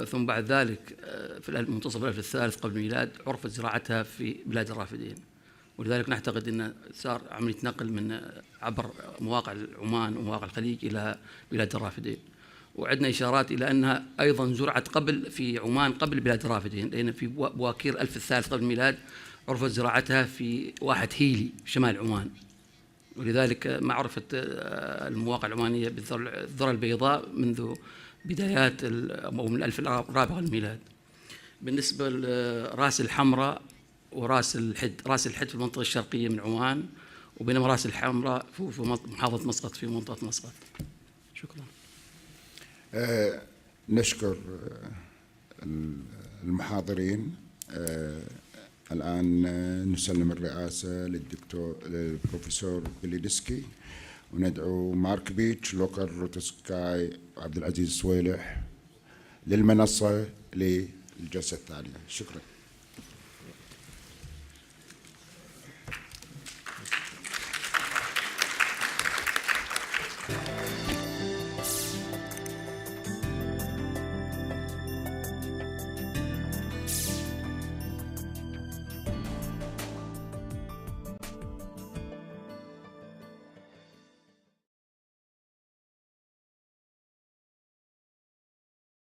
ثم بعد ذلك في منتصف الألف الثالث قبل الميلاد عرفت زراعتها في بلاد الرافدين، ولذلك نعتقد أن صار عملية نقل من عبر مواقع عمان ومواقع الخليج إلى بلاد الرافدين. وعندنا إشارات إلى أنها أيضا زرعت قبل في عمان قبل بلاد الرافدين، لأن في بواكير الألف الثالث قبل الميلاد عرفت زراعتها في واحد هيلي شمال عمان، ولذلك ما عرفت المواقع العمانية بالذرة البيضاء منذ بدايات أو من الألف الرابع قبل الميلاد. بالنسبة لراس الحمراء وراس الحد، راس الحد في المنطقة الشرقية من عمان، وبينما راس الحمراء في محافظة مسقط في منطقة مسقط. شكرا. نشكر المحاضرين. الآن نسلم الرئاسة للبروفيسور بليدسكي، وندعو مارك بيتش، لوكر روتسكاي، وعبد العزيز سويلح للمنصة للجلسة التالية. شكرا.